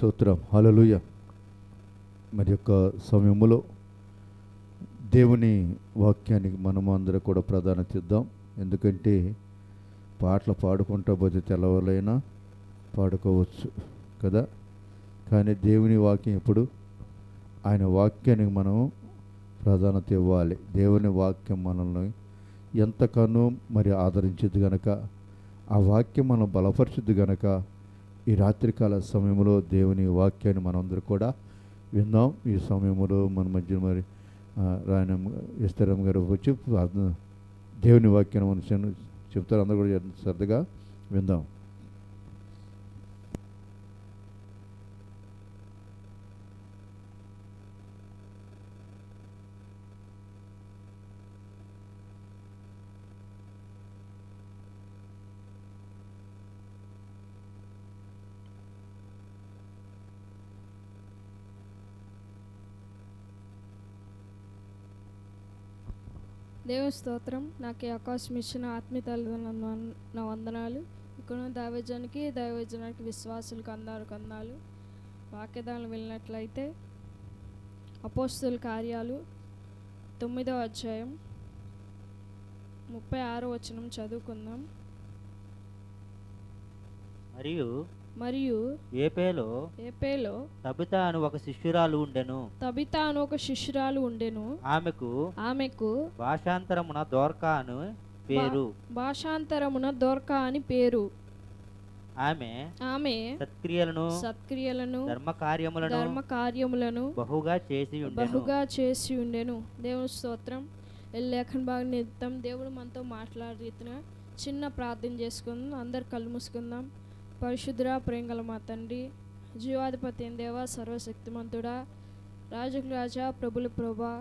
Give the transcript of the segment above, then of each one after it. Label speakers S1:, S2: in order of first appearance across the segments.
S1: స్తోత్రం. హల్లెలూయా. మరి యొక్క సమయంలో దేవుని వాక్యానికి మనము అందరూ కూడా ప్రాధాన్యత ఇద్దాం. ఎందుకంటే పాటలు పాడుకుంటా పోతే తెల్లవారులైనా పాడుకోవచ్చు కదా, కానీ దేవుని వాక్యం ఎప్పుడు ఆయన వాక్యానికి మనం ప్రాధాన్యత ఇవ్వాలి. దేవుని వాక్యం మనల్ని ఎంతగానో మరి ఆదరించుద్ది గనక, ఆ వాక్యం మనం బలపరిచుద్ది గనక ఈ రాత్రికాల సమయంలో దేవుని వాక్యాన్ని మనందరూ కూడా విందాం. ఈ సమయంలో మన మధ్య మరి రాయనమ్మ ఎస్తరమ్మ గారు వచ్చి దేవుని వాక్యాన్ని మనం చెప్తారు. అందరూ కూడా శ్రద్ధగా విందాం.
S2: దేవుని స్తోత్రం. నాకు ఈ అవకాశం ఇచ్చిన ఆత్మీయ తల్లిదండ్రులకు నా వందనాలు. ఇక్కడ దైవజనానికి విశ్వాసులకు అందరికి వందనాలు. వాక్యదానం వెళ్ళినట్లయితే అపోస్తలుల కార్యాలు 9వ అధ్యాయం 36వ వచనం చదువుకుందాం. మరియు
S3: ఏపేలో తబిత అను ఒక శిష్యురాలు ఉండెను. ఆమెకు భాషాంతరమున దోర్కా అని పేరు. ఆమె సత్క్రియలను ధర్మకార్యములను బహుగా చేసి ఉండెను. దేవుని స్తోత్రం. లేఖన భాగం నిమిత్తం దేవుడు మనతో మాట్లాడే రీతిన చిన్న ప్రార్థన చేసుకుందాం. అందరు కళ్ళు మూసుకుందాం. పరిశుద్ధుడ, ప్రేమగల మా తండ్రి, జీవాధిపతి దేవ, సర్వశక్తిమంతుడా, రాజుకు రాజా, ప్రభుల ప్రభా,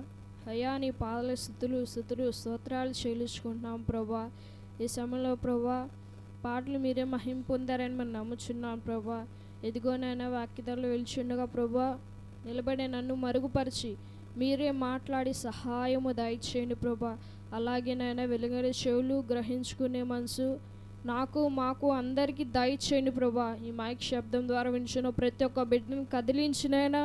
S3: అయ్యా నీ పాదల స్తుతులు స్తోత్రాలు చెల్లించుకుంటున్నాం ప్రభా. ఈ సమయంలో ప్రభా పాటలు మీరే మహిమ పొందారని మనం నమ్ముచున్నాం ప్రభా. ఎదిగోనైనా వాక్యతలో వెలిచుండగా ప్రభా నిలబడే నన్ను మరుగుపరిచి మీరే మాట్లాడి సహాయము దయచేయండి ప్రభా. అలాగేనైనా వెలుగరే చెవులు, గ్రహించుకునే మనసు మాకు అందరికీ దయచేయండి ప్రభా. ఈ మైక్ శబ్దం ద్వారా వింటున్న ప్రతి ఒక్క బిడ్డను కదిలించినైనా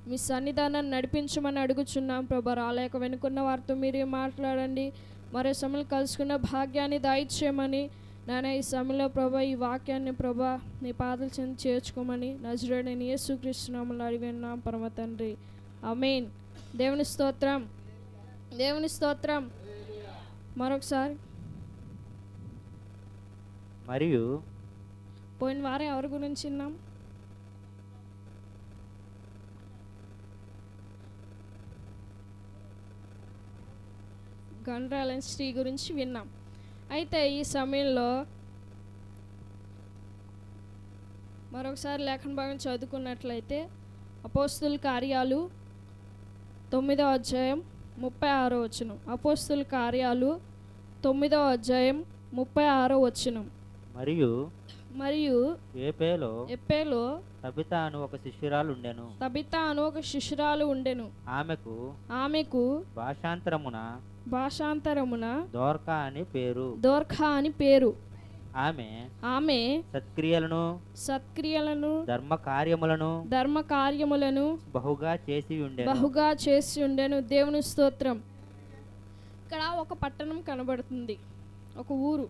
S3: మీ సన్నిధానాన్ని నడిపించమని అడుగుచున్నాం ప్రభా. రాలేక వెనుకున్న వారితో మీరే మాట్లాడండి. మరో సమయంలో కలుసుకున్న భాగ్యాన్ని దయచేయమని నాయన ఈ సమయంలో ప్రభా ఈ వాక్యాన్ని ప్రభా నీ పాదల చెంది చేర్చుకోమని నజరేయుడైన యేసుక్రీస్తు నామములో అడిగినాం పరమ తండ్రి. ఆమేన్. దేవుని స్తోత్రం. మరొకసారి మరియు
S2: పోయిన వారం ఎవరి గురించి విన్నాం? గండ్రాలైన స్త్రీ గురించి విన్నాం. అయితే ఈ సమయంలో మరొకసారి లేఖన భాగం చదువుకున్నట్లయితే అపోస్తలుల కార్యాలు 9వ అధ్యాయం 36వ వచనం. అపోస్తలుల కార్యాలు 9వ అధ్యాయం 36వ వచనం. మరియు ఎప్పేలో
S3: తబిత అను ఒక శిష్యురాలు ఉండెను. ఆమెకు భాషాంతరమున దోర్కా అని పేరు. ఆమె సత్క్రియలను ధర్మకార్యములను బహుగా చేసి ఉండెను. దేవుని స్తోత్రం. ఇక్కడ ఒక పట్టణం కనబడుతుంది, ఒక ఊరు.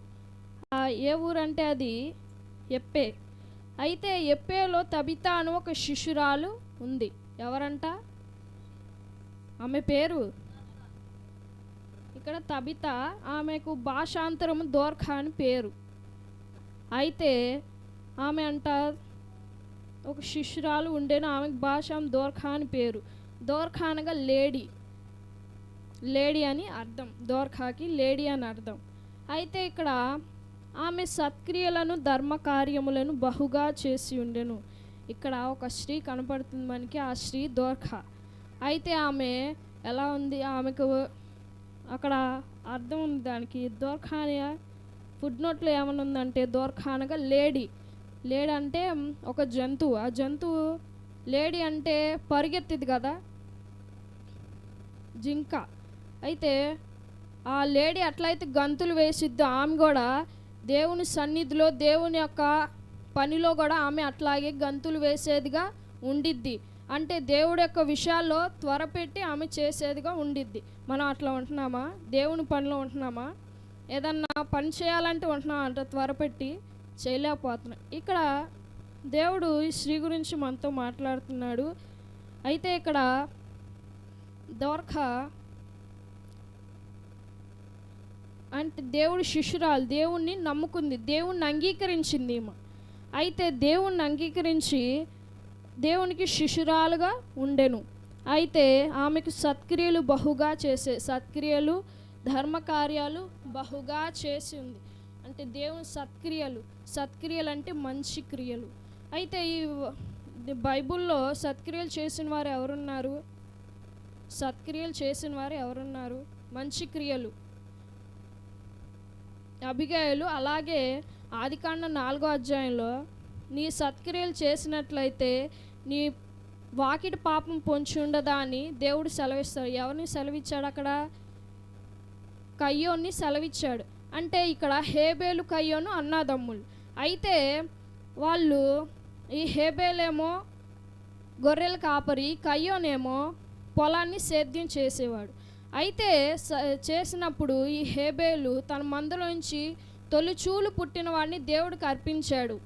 S3: ఏ ఊరు అంటే అది ఎప్పే. అయితే ఎప్పేలో తబిత అను ఒక శిష్యురాలు ఉంది. ఎవరంట? ఆమె పేరు ఇక్కడ తబిత. ఆమెకు భాషాంతరము దోర్కా అని పేరు. అయితే ఆమె అంట ఒక శిష్యురాలు ఉండేను. ఆమెకు భాషం దోర్కా అని పేరు. దోర్కా అనగా లేడీ అని అర్థం. దోర్కాకి లేడీ అని అర్థం. అయితే ఇక్కడ ఆమె సత్క్రియలను ధర్మకార్యములను బహుగా చేసి ఉండెను. ఇక్కడ ఒక స్త్రీ కనపడుతుంది మనకి. ఆ స్త్రీ దోర్కా. అయితే ఆమె ఎలా ఉంది? ఆమెకు అక్కడ అర్థం ఉంది దానికి. దోర్కా అని ఫుడ్ నోట్లో ఏమైనా ఉందంటే దోర్కా అనగా లేడీ అంటే ఒక జంతువు. ఆ జంతువు లేడీ అంటే పరిగెత్తిది కదా, జింక. అయితే ఆ లేడీ అట్లయితే గంతులు వేసిద్దు, ఆమె కూడా దేవుని సన్నిధిలో దేవుని యొక్క పనిలో కూడా ఆమె అట్లాగే గంతులు వేసేదిగా ఉండిద్ది. అంటే దేవుడి యొక్క విషయాల్లో త్వరపెట్టి ఆమె చేసేదిగా ఉండిద్ది. మనం అట్లా ఉంటున్నామా? దేవుని పనిలో ఉంటున్నామా? ఏదన్నా పని చేయాలంటే ఉంటున్నాం అంటే త్వరపెట్టి చేయలేకపోతున్నాం. ఇక్కడ దేవుడు ఈ స్త్రీ గురించి మనతో మాట్లాడుతున్నాడు. అయితే ఇక్కడ దోర్కా అంటే దేవుడి శిష్యురాలు, దేవుణ్ణి నమ్ముకుంది, దేవుణ్ణి అంగీకరించింది ఈమె. అయితే దేవుణ్ణి అంగీకరించి దేవునికి శిష్యురాలుగా ఉండెను. అయితే ఆమెకు సత్క్రియలు బహుగా సత్క్రియలు ధర్మకార్యాలు బహుగా చేసి ఉంది. అంటే దేవుని సత్క్రియలు అంటే మంచి క్రియలు. అయితే ఈ బైబిల్లో సత్క్రియలు చేసిన వారు ఎవరున్నారు? మంచి క్రియలు అబిగయలు. అలాగే ఆదికాండం 4వ అధ్యాయంలో నీ సత్క్రియలు చేసినట్లయితే నీ వాకిటి పాపం పొంచి ఉండదా అని దేవుడు సెలవిస్తాడు. ఎవరిని సెలవిచ్చాడు? అక్కడ కయ్యోన్ని సెలవిచ్చాడు. అంటే ఇక్కడ హేబేలు కయ్యోను అన్నదమ్ములు. అయితే వాళ్ళు, ఈ హేబేలేమో గొర్రెల కాపరి, కయ్యోనేమో పొలాన్ని సేద్యం చేసేవాడు. అయితే చేసినప్పుడు ఈ హేబేలు తన మందలోంచి తొలిచూలు పుట్టిన వాడిని దేవుడికి అర్పించాడు.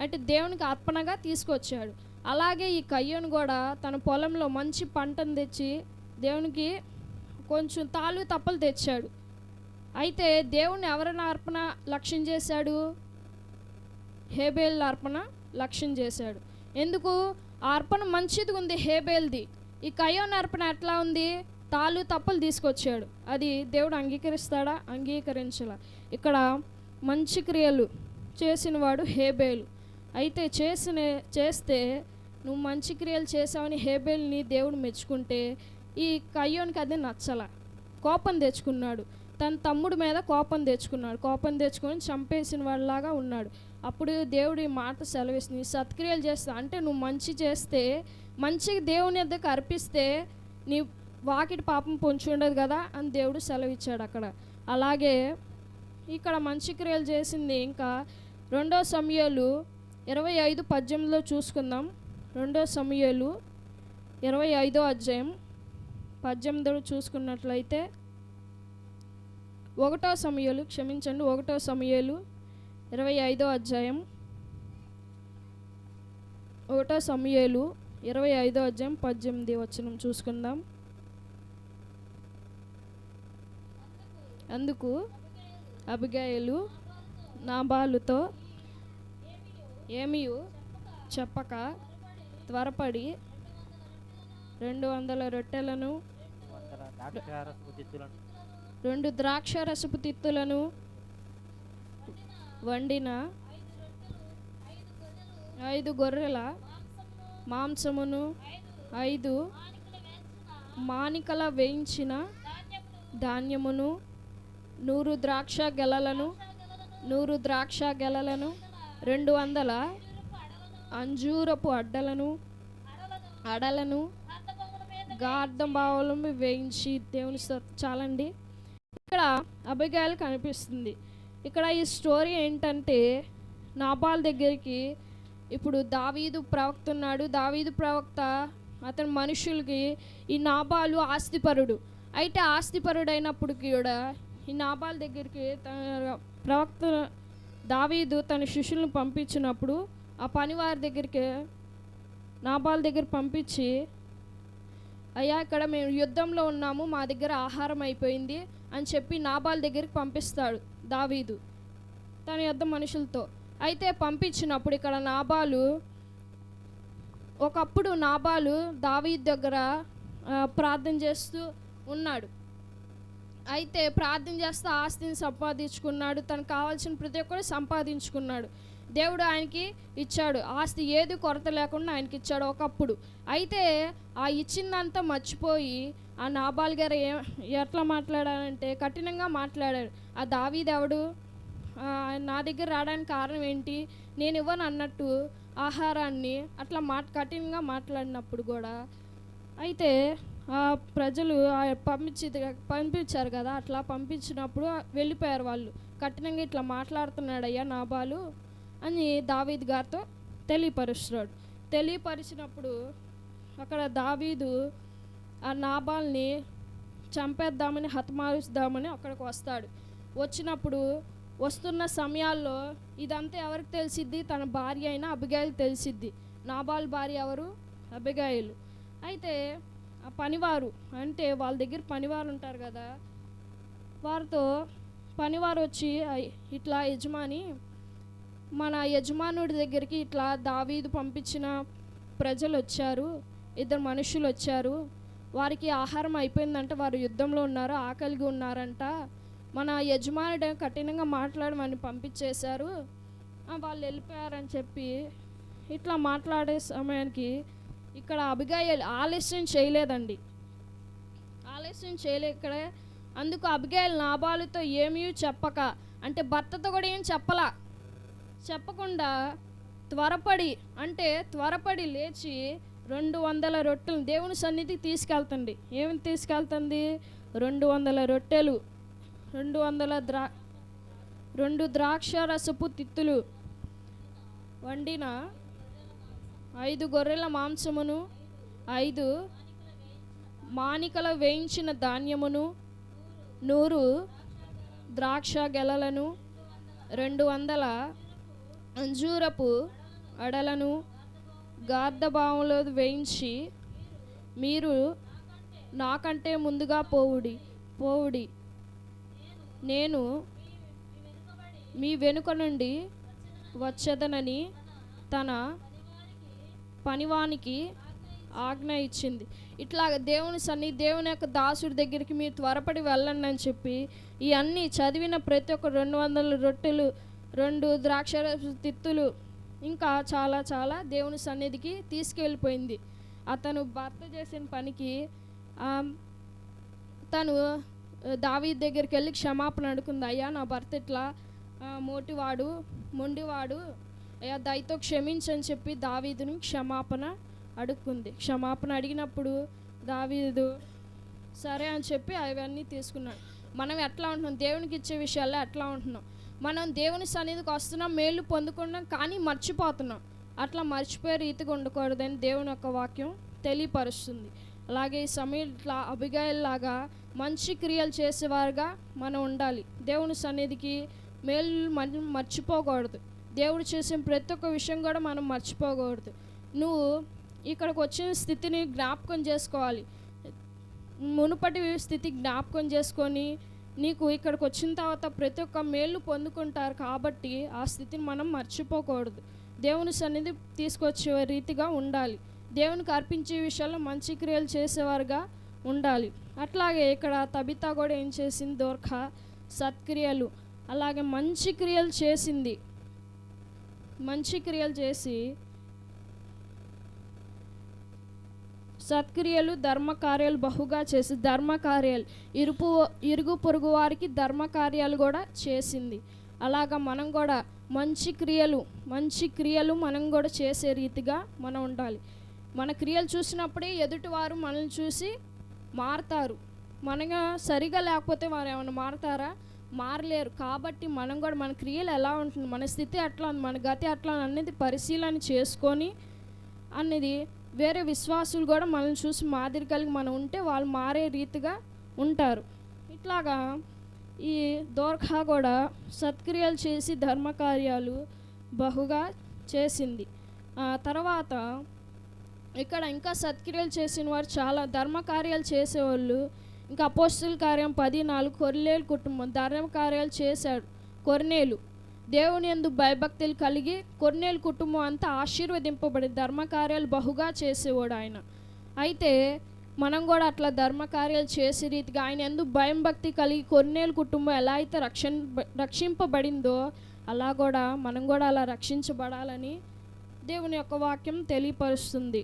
S3: అంటే దేవునికి అర్పణగా తీసుకొచ్చాడు. అలాగే ఈ కయ్యోను కూడా తన పొలంలో మంచి పంటను తెచ్చి దేవునికి కొంచెం తాలు తప్పలు తెచ్చాడు. అయితే దేవుని ఎవరైనా అర్పణ లక్ష్యం చేశాడు? హేబేల్ అర్పణ లక్ష్యం చేశాడు. ఎందుకు? ఆ అర్పణ మంచిది ఉంది హేబేల్ది. ఈ కయ్యోను అర్పణ ఎట్లా ఉంది? తాలు తప్పలు తీసుకొచ్చాడు. అది దేవుడు అంగీకరిస్తాడా? అంగీకరించాల. ఇక్కడ మంచి క్రియలు చేసినవాడు హేబేలు. అయితే చేస్తే నువ్వు మంచి క్రియలు చేసావని హేబేల్ని దేవుడు మెచ్చుకుంటే ఈ కయ్యోనికి అది నచ్చల. కోపం తెచ్చుకున్నాడు. తన తమ్ముడి మీద కోపం తెచ్చుకొని చంపేసిన వాళ్ళలాగా ఉన్నాడు. అప్పుడు దేవుడు ఈ మాట సెలవిస్తుంది, సత్క్రియలు చేస్తా అంటే నువ్వు మంచి చేస్తే, మంచి దేవుని యొద్దకు అర్పిస్తే నీ వాకిటి పాపం పొంచి ఉండదు కదా అని దేవుడు సెలవిచ్చాడు అక్కడ. అలాగే ఇక్కడ మంచి క్రియలు చేసింది. ఇంకా 2 సమూయేలు 25:18 చూసుకుందాం. 2 సమూయేలు 25వ అధ్యాయం 18 చూసుకున్నట్లయితే 1 సమూయేలు 25వ అధ్యాయం 1 సమూయేలు 25వ అధ్యాయం 18 వచనం చూసుకుందాం. అందుకు అబిగయలు నాబాలుతో ఏమీ చెప్పక త్వరపడి 200 రొట్టెలను 2 ద్రాక్షారసపు తిత్తులను వండిన 5 గొర్రెల మాంసమును 5 మానికల వేయించిన ధాన్యమును 100 ద్రాక్ష గెలలను 200 అంజూరపు అడలను గార్ధం బావులను వేయించి దేవుని చాలండి. ఇక్కడ అబిగయలు కనిపిస్తుంది. ఇక్కడ ఈ స్టోరీ ఏంటంటే నాబాల్ దగ్గరికి ఇప్పుడు దావీదు ప్రవక్త ఉన్నాడు. దావీదు ప్రవక్త అతని మనుషులకి ఈ నాబాలు ఆస్తిపరుడు. అయితే ఆస్తిపరుడు అయినప్పటికీ కూడా ఈ నాబాల్ దగ్గరికి తన ప్రవక్త దావీదు తన శిష్యులను పంపించినప్పుడు ఆ పనివారి దగ్గరికి నాబాల్ దగ్గర పంపించి, అయ్యా ఇక్కడ మేము యుద్ధంలో ఉన్నాము, మా దగ్గర ఆహారం అయిపోయింది అని చెప్పి నాబాల్ దగ్గరికి పంపిస్తాడు దావీదు తన యుద్ధ మనుషులతో. అయితే పంపించినప్పుడు ఇక్కడ ఒకప్పుడు నాబాలు దావీదు దగ్గర ప్రార్థన చేస్తూ ఉన్నాడు. అయితే ప్రార్థన చేస్తూ ఆస్తిని సంపాదించుకున్నాడు. తనకు కావాల్సిన ప్రతి ఒక్కరు సంపాదించుకున్నాడు. దేవుడు ఆయనకి ఇచ్చాడు. ఆస్తి ఏది కొరత లేకుండా ఆయనకి ఇచ్చాడు ఒకప్పుడు. అయితే ఆ ఇచ్చిందంతా మర్చిపోయి ఆ నాబాల్ గారు ఎట్లా మాట్లాడాడంటే కఠినంగా మాట్లాడాడు. ఆ దావీదెవడు? నా దగ్గర రావడానికి కారణం ఏంటి? నేను ఇవ్వను అన్నట్టు ఆహారాన్ని అట్లా కఠినంగా మాట్లాడినప్పుడు కూడా అయితే ఆ ప్రజలు పంపించారు కదా, అట్లా పంపించినప్పుడు వెళ్ళిపోయారు వాళ్ళు. కఠినంగా ఇట్లా మాట్లాడుతున్నాడు అయ్యా నాబాలు అని దావీదు గారితో తెలియపరుస్తున్నాడు. తెలియపరిచినప్పుడు అక్కడ దావీదు ఆ నాబాల్ని చంపేద్దామని హతమారుస్తామని అక్కడికి వస్తాడు. వచ్చినప్పుడు వస్తున్న సమయాల్లో ఇదంతా ఎవరికి తెలిసిద్ది? తన భార్య అయిన అబిగైల్ తెలిసిద్ది. నాబాల్ భార్య ఎవరు? అబిగైలు. అయితే ఆ పనివారు, అంటే వాళ్ళ దగ్గర పనివారు ఉంటారు కదా, వారితో పనివారు వచ్చి ఇట్లా యజమాని, మన యజమానుడి దగ్గరికి ఇట్లా దావీదు పంపించిన ప్రజలు వచ్చారు, 2 మనుషులు వచ్చారు, వారికి ఆహారం అయిపోయిందంట, వారు యుద్ధంలో ఉన్నారు, ఆకలిగా ఉన్నారంట, మన యజమానుడు కఠినంగా మాట్లాడమని పంపించేశారు, వాళ్ళు వెళ్ళిపోయారని చెప్పి ఇట్లా మాట్లాడే సమయానికి ఇక్కడ అబిగైల్ ఆలస్యం చేయలేదండి. ఆలస్యం చేయలేదు ఇక్కడ. అందుకు అబిగైల్ నాబాలుతో ఏమీ చెప్పక, అంటే భర్తతో కూడా ఏం చెప్పకుండా త్వరపడి లేచి 200 రొట్టెలు దేవుని సన్నిధికి తీసుకెళ్తుంది. ఏమి తీసుకెళ్తుంది? 200 రొట్టెలు, 2 ద్రాక్షరసపు తిత్తులు వండిన 5 గొర్రెల మాంసమును, 5 మానికల వేయించిన ధాన్యమును, 100 ద్రాక్ష గెలలను, 200 అంజూరపు అడలను గార్ధభావంలో వేయించి, మీరు నాకంటే ముందుగా పోవుడి, నేను మీ వెనుక నుండి వచ్చేదనని తన పనివానికి ఆజ్ఞ ఇచ్చింది. ఇట్లా దేవుని యొక్క దాసుడి దగ్గరికి మీరు త్వరపడి వెళ్ళండి అని చెప్పి ఇవన్నీ చదివిన ప్రతి ఒక్క 200 రొట్టెలు, 2 ద్రాక్షరస తిత్తులు, ఇంకా చాలా చాలా దేవుని సన్నిధికి తీసుకెళ్ళిపోయింది. అతను భర్త చేసిన పనికి తను దావీదు దగ్గరికి వెళ్ళి క్షమాపణ అడుగుతుంది. అయ్యా, నా భర్త ఇట్లా మొండివాడు, అయ్యా దయతో క్షమించని చెప్పి దావీదుని క్షమాపణ అడిగినప్పుడు దావీదు సరే అని చెప్పి అవన్నీ తీసుకున్నాడు. మనం ఎట్లా ఉంటున్నాం? దేవునికి ఇచ్చే విషయాల్లో ఎట్లా ఉంటున్నాం? మనం దేవుని సన్నిధికి వస్తున్నాం, మేలు పొందుకుంటున్నాం, కానీ మర్చిపోతున్నాం. అట్లా మర్చిపోయే రీతిగా ఉండకూడదని దేవుని యొక్క వాక్యం తెలియపరుస్తుంది. అలాగే ఈ సమయం ఇట్లా అబిగైల్ లాగా మంచి క్రియలు చేసేవారుగా మనం ఉండాలి. దేవుని సన్నిధికి మేలు మర్చిపోకూడదు. దేవుడు చేసిన ప్రతి ఒక్క విషయం కూడా మనం మర్చిపోకూడదు. నువ్వు ఇక్కడికి వచ్చిన స్థితిని జ్ఞాపకం చేసుకోవాలి. మునుపటి స్థితి జ్ఞాపకం చేసుకొని నీకు ఇక్కడికి వచ్చిన తర్వాత ప్రతి ఒక్క మేలు పొందుకుంటారు. కాబట్టి ఆ స్థితిని మనం మర్చిపోకూడదు. దేవుని సన్నిధి తీసుకొచ్చే రీతిగా ఉండాలి. దేవునికి అర్పించే విషయాల్లో మంచి క్రియలు చేసేవారుగా ఉండాలి. అట్లాగే ఇక్కడ తబితా కూడా ఏం చేసింది? దోర్ఖా సత్క్రియలు, అలాగే మంచి క్రియలు చేసింది. మంచి క్రియలు చేసి సత్క్రియలు, ధర్మకార్యాలు బహుగా చేసి, ధర్మకార్యాలు ఇరుగు పొరుగు వారికి ధర్మకార్యాలు కూడా చేసింది. అలాగా మనం కూడా మంచి క్రియలు మనం కూడా చేసే రీతిగా మనం ఉండాలి. మన క్రియలు చూసినప్పుడే ఎదుటివారు మనల్ని చూసి మారుతారు. మనగా సరిగా లేకపోతే వారు ఏమైనా మారుతారా? మారలేరు. కాబట్టి మనం కూడా మన క్రియలు ఎలా ఉంటుంది, మన స్థితి ఎట్లా ఉంది, మన గతి ఎట్లా అనేది పరిశీలన చేసుకొని అనేది వేరే విశ్వాసులు కూడా మనల్ని చూసి మాదిరి కలిగి మనం ఉంటే వాళ్ళు మారే రీతిగా ఉంటారు. ఇట్లాగా ఈ దోర్ఖా కూడా సత్క్రియలు చేసి ధర్మకార్యాలు బహుగా చేసింది. తర్వాత ఇక్కడ ఇంకా సత్క్రియలు చేసిన వారు చాలా ధర్మకార్యాలు చేసేవాళ్ళు. ఇంకా అపోస్తలుల కార్యం 10:4 కొర్నేలు కుటుంబం ధర్మకార్యాలు చేశాడు. కొర్నేలు దేవుని యందు భయభక్తులు కలిగి కొర్నేలు కుటుంబం అంతా ఆశీర్వదింపబడి ధర్మకార్యాలు బహుగా చేసేవాడు ఆయన. అయితే మనం కూడా అట్లా ధర్మకార్యాలు చేసే రీతిగా ఆయన యందు భయం భక్తి కలిగి కొర్నేలు కుటుంబం ఎలా అయితే రక్షింపబడిందో అలా కూడా మనం కూడా అలా రక్షించబడాలని దేవుని యొక్క వాక్యం తెలియపరుస్తుంది.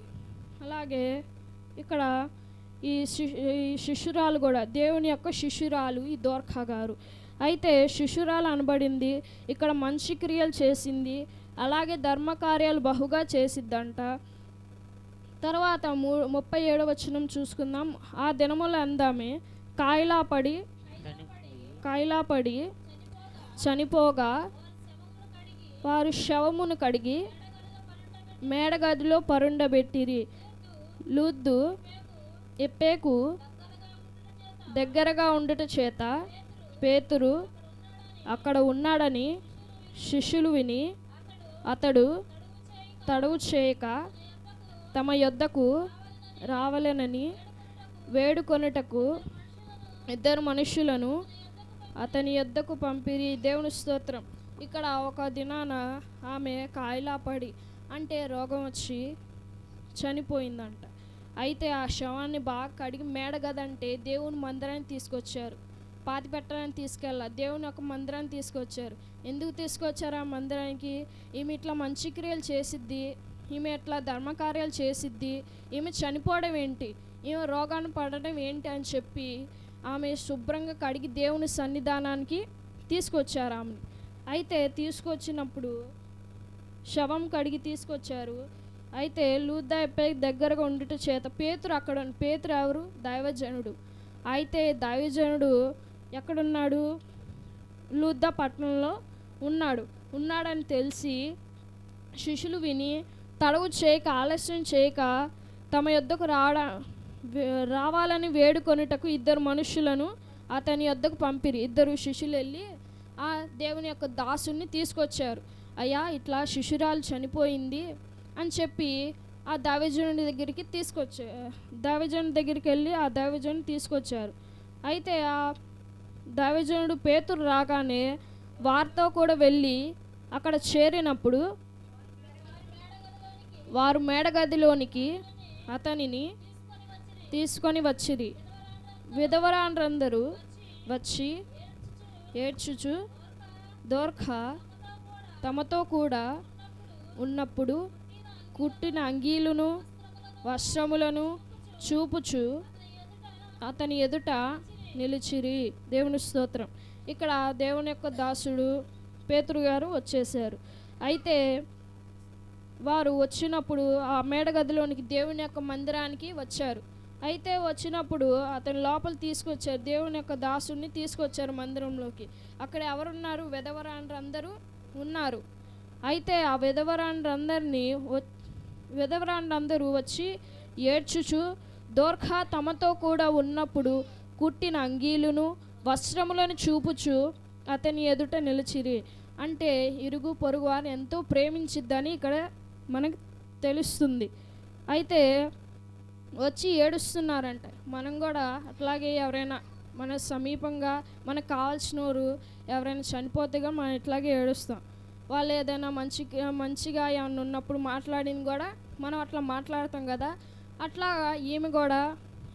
S3: అలాగే ఇక్కడ ఈ శిష్యురాలు కూడా దేవుని యొక్క శిష్యురాలు ఈ దోర్ఖా గారు. అయితే శిష్యురాలు అనబడింది ఇక్కడ మంచి క్రియలు చేసింది, అలాగే ధర్మకార్యాలు బహుగా చేసిద్దంట. తర్వాత 37వ వచనం చూసుకుందాం. ఆ దినముల అందామే కాయలాపడి చనిపోగా వారు శవమును కడిగి మేడగదిలో పరుండబెట్టిరి. లూద్దు ఎప్పేకు దగ్గరగా ఉండుట చేత పేతురు అక్కడ ఉన్నాడని శిష్యులు విని అతడు తడవు చేయక తమ యొద్దకు రావలెనని వేడుకొనుటకు ఇద్దరు మనుష్యులను అతని యొద్దకు పంపిరి. దేవుని స్తోత్రం. ఇక్కడ ఒక దినాన ఆమె కాయిలా పడి అంటే రోగం వచ్చి చనిపోయిందంట. అయితే ఆ శవాన్ని బాగా కడిగి మేడగదంటే దేవుని మందిరాన్ని తీసుకొచ్చారు. పాతి పెట్టడానికి తీసుకెళ్ళాలి. దేవుని యొక్క మందిరాన్ని తీసుకొచ్చారు. ఎందుకు తీసుకొచ్చారు ఆ మందిరానికి? ఈమె ఇట్లా మంచి క్రియలు చేసిద్ది, ఈమె ఇట్లా ధర్మకార్యాలు చేసిద్ది, ఈమె చనిపోవడం ఏంటి, ఈమె రోగాన్ని పడడం ఏంటి అని చెప్పి ఆమె శుభ్రంగా కడిగి దేవుని సన్నిధానానికి తీసుకొచ్చారు ఆమెను. అయితే తీసుకొచ్చినప్పుడు శవం కడిగి తీసుకొచ్చారు. అయితే లూద్దా ఎప్పై దగ్గరగా ఉండుట చేత పేతురు అక్కడ పేతురు ఎవరు? దైవజనుడు. అయితే దైవజనుడు ఎక్కడున్నాడు? లూద్దా పట్టణంలో ఉన్నాడని తెలిసి శిష్యులు విని తడవు చేయక ఆలస్యం చేయక తమ యొద్దకు రావాలని వేడుకొనుటకు ఇద్దరు మనుషులను అతని యొద్దకు పంపిరి. ఇద్దరు శిష్యులు వెళ్ళి ఆ దేవుని యొక్క దాసుని తీసుకొచ్చారు. అయ్యా ఇట్లా శిష్యురాలు చనిపోయింది అని చెప్పి ఆ దైవజనుడి దగ్గరికి దైవజనుడి దగ్గరికి వెళ్ళి ఆ దైవజనుని తీసుకొచ్చారు. అయితే ఆ దైవజనుడు పేతురు రాగానే వారితో కూడా వెళ్ళి అక్కడ చేరినప్పుడు వారు మేడగదిలోనికి అతనిని తీసుకొని వచ్చిరి. విధవరాండ్రందరూ వచ్చి ఏడ్చుచు దోర్ఖా తమతో కూడా ఉన్నప్పుడు కుట్టిన అంగీలును వస్త్రములను చూపుచు అతని ఎదుట నిలిచిరి. దేవుని స్తోత్రం. ఇక్కడ దేవుని యొక్క దాసుడు పేతురు గారు వచ్చేసారు. అయితే వారు వచ్చినప్పుడు ఆ మేడగదిలోనికి దేవుని యొక్క మందిరానికి వచ్చారు. అయితే వచ్చినప్పుడు అతని లోపల తీసుకొచ్చారు. దేవుని యొక్క దాసుడిని తీసుకొచ్చారు మందిరంలోకి. అక్కడ ఎవరున్నారు? విధవరాండ్రందరూ ఉన్నారు. అయితే ఆ విధవరాండ్రందరూ వచ్చి ఏడ్చుచు దోర్ఖా తమతో కూడా ఉన్నప్పుడు కుట్టిన అంగీలును వస్త్రములను చూపుచు అతని ఎదుట నిలిచిరి. అంటే ఇరుగు పొరుగు వారిని ఎంతో ప్రేమించిద్దని ఇక్కడ మనకు తెలుస్తుంది. అయితే వచ్చి ఏడుస్తున్నారంట. మనం కూడా అట్లాగే ఎవరైనా మన సమీపంగా మనకు కావాల్సిన వారు ఎవరైనా చనిపోతేగా మనం ఇట్లాగే ఏడుస్తాం. వాళ్ళు ఏదైనా మంచిగా ఏమన్నా ఉన్నప్పుడు మాట్లాడింది కూడా మనం అట్లా మాట్లాడతాం కదా. అట్లా ఈమె కూడా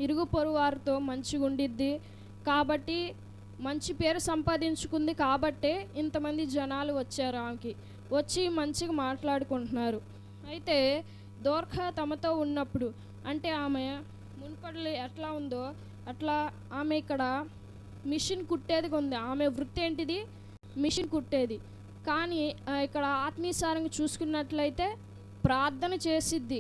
S3: ఇరుగు పొరుగు వారితో మంచిగా ఉండిద్ది కాబట్టి మంచి పేరు సంపాదించుకుంది కాబట్టే ఇంతమంది జనాలు వచ్చారు. ఆమెకి వచ్చి మంచిగా మాట్లాడుకుంటున్నారు. అయితే దోర్ఖా తమతో ఉన్నప్పుడు అంటే ఆమె మున్పడి ఎట్లా ఉందో అట్లా ఆమె ఇక్కడ మిషన్ కుట్టేది ఉంది. ఆమె వృత్తి ఏంటిది? మిషన్ కుట్టేది. కానీ ఇక్కడ ఆత్మీయసారంగా చూసుకున్నట్లయితే ప్రార్థన చేసిద్ది.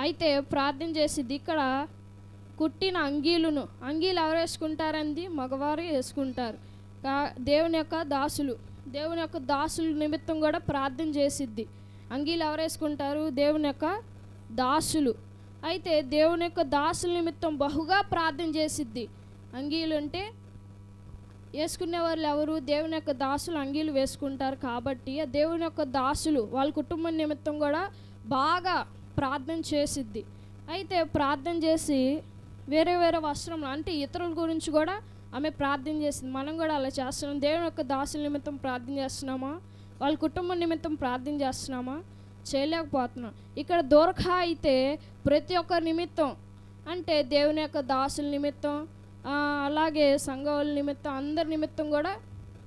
S3: అయితే ప్రార్థన చేసిద్ది. ఇక్కడ కుట్టిన అంగీలు ఎవరు వేసుకుంటారండి? మగవారు వేసుకుంటారు. దేవుని యొక్క దాసుల నిమిత్తం కూడా ప్రార్థన చేసిద్ది. అంగీలు ఎవరు వేసుకుంటారు? దేవుని యొక్క దాసులు. అయితే దేవుని యొక్క దాసుల నిమిత్తం బహుగా ప్రార్థన చేసిద్ది. అంగీలు అంటే వేసుకునే వాళ్ళు ఎవరు? దేవుని యొక్క దాసులు అంగీలు వేసుకుంటారు కాబట్టి దేవుని యొక్క దాసులు వాళ్ళ కుటుంబం నిమిత్తం కూడా బాగా ప్రార్థన చేసిద్ది. అయితే ప్రార్థన చేసి వేరే వస్త్రములు అంటే ఇతరుల గురించి కూడా ఆమె ప్రార్థన చేసింది. మనం కూడా అలా చేస్తున్నాం. దేవుని యొక్క దాసుల నిమిత్తం ప్రార్థన చేస్తున్నామా? వాళ్ళ కుటుంబం నిమిత్తం ప్రార్థన చేస్తున్నామా? చేయలేకపోతున్నాం. ఇక్కడ దోర్ఖా అయితే ప్రతి ఒక్కరి నిమిత్తం అంటే దేవుని యొక్క దాసుల నిమిత్తం అలాగే సంఘాల నిమిత్తం అందరి నిమిత్తం కూడా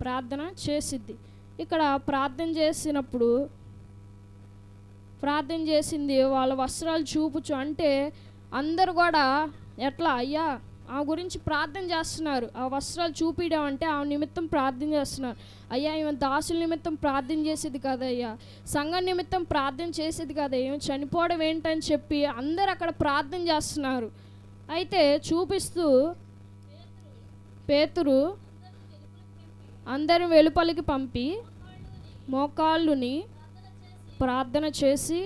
S3: ప్రార్థన చేసిద్ది. ఇక్కడ ప్రార్థన చేసింది వాళ్ళ వస్త్రాలు చూపుచు అంటే అందరు కూడా ఎట్లా అయ్యా ఆ గురించి ప్రార్థన చేస్తున్నారు. ఆ వస్త్రాలు చూపించడం అంటే ఆ నిమిత్తం ప్రార్థన చేస్తున్నారు. అయ్యా ఈమె దాసుల నిమిత్తం ప్రార్థన చేసేది కదయ్యా, సంఘం నిమిత్తం ప్రార్థన చేసేది కదా, ఏమి చనిపోవడం ఏంటని చెప్పి అందరు అక్కడ ప్రార్థన చేస్తున్నారు. అయితే చూపిస్తూ పేతురు అందరూ వెలుపలికి పంపి మోకాళ్ళుని ప్రార్థన చేసి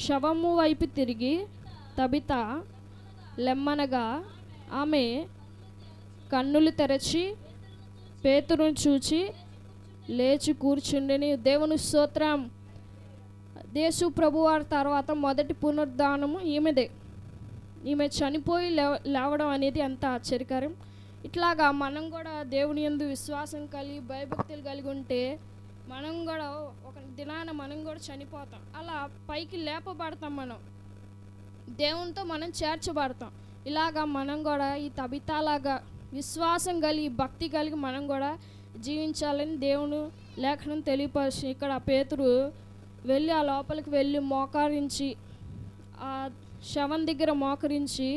S3: శవము వైపు తిరిగి తబిత లెమ్మనగా ఆమె కన్నులు తెరచి పేతురును చూచి లేచి కూర్చుండెని. దేవుని స్తోత్రం. యేసు ప్రభువారి తర్వాత మొదటి పునరుద్ధానము ఈమెదే. ఈమె చనిపోయి లేవడం అనేది ఎంత ఆశ్చర్యకరం. ఇట్లాగా మనం కూడా దేవుని యందు విశ్వాసం కలిగి భయభక్తులు కలిగి ఉంటే మనం కూడా ఒక దినాన మనం కూడా చనిపోతాం. అలా పైకి లేపబడతాం. మనం దేవునితో మనం చేర్చబడతాం. ఇలాగా మనం కూడా ఈ తబితాలాగా విశ్వాసం కలిగి భక్తి కలిగి మనం కూడా జీవించాలని దేవుని లేఖనం తెలియపరిచి, ఇక్కడ పేతురు వెళ్ళి ఆ లోపలికి వెళ్ళి మోకరించి ఆ శవం దగ్గర మోకరించి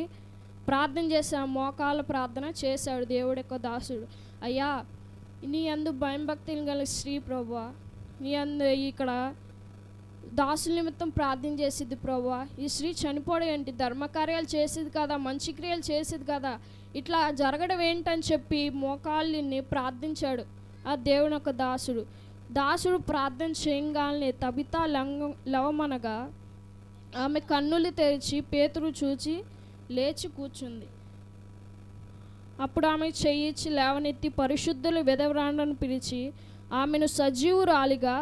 S3: ప్రార్థన చేసే మోకాల ప్రార్థన చేశాడు దేవుడి యొక్క దాసుడు. అయ్యా, నీ అందు భయం భక్తులు గల స్త్రీ ప్రభువా, నీ అందు ఇక్కడ దాసుల నిమిత్తం ప్రార్థన చేసేది ప్రభువా, ఈ స్త్రీ చనిపోవడం ఏంటి, ధర్మకార్యాలు చేసేది కదా, మంచి క్రియలు చేసేది కదా, ఇట్లా జరగడం ఏంటని చెప్పి మోకాళ్ళని ప్రార్థించాడు ఆ దేవుని యొక్క దాసుడు ప్రార్థన చేయగానే తబితా లవమనగా ఆమె కన్నులు తెరిచి పేతురు చూచి లేచి కూర్చుంది. అప్పుడు ఆమె చెయ్యిచ్చి లేవనెత్తి పరిశుద్ధుల విధవరాండను పిలిచి ఆమెను సజీవురాలిగా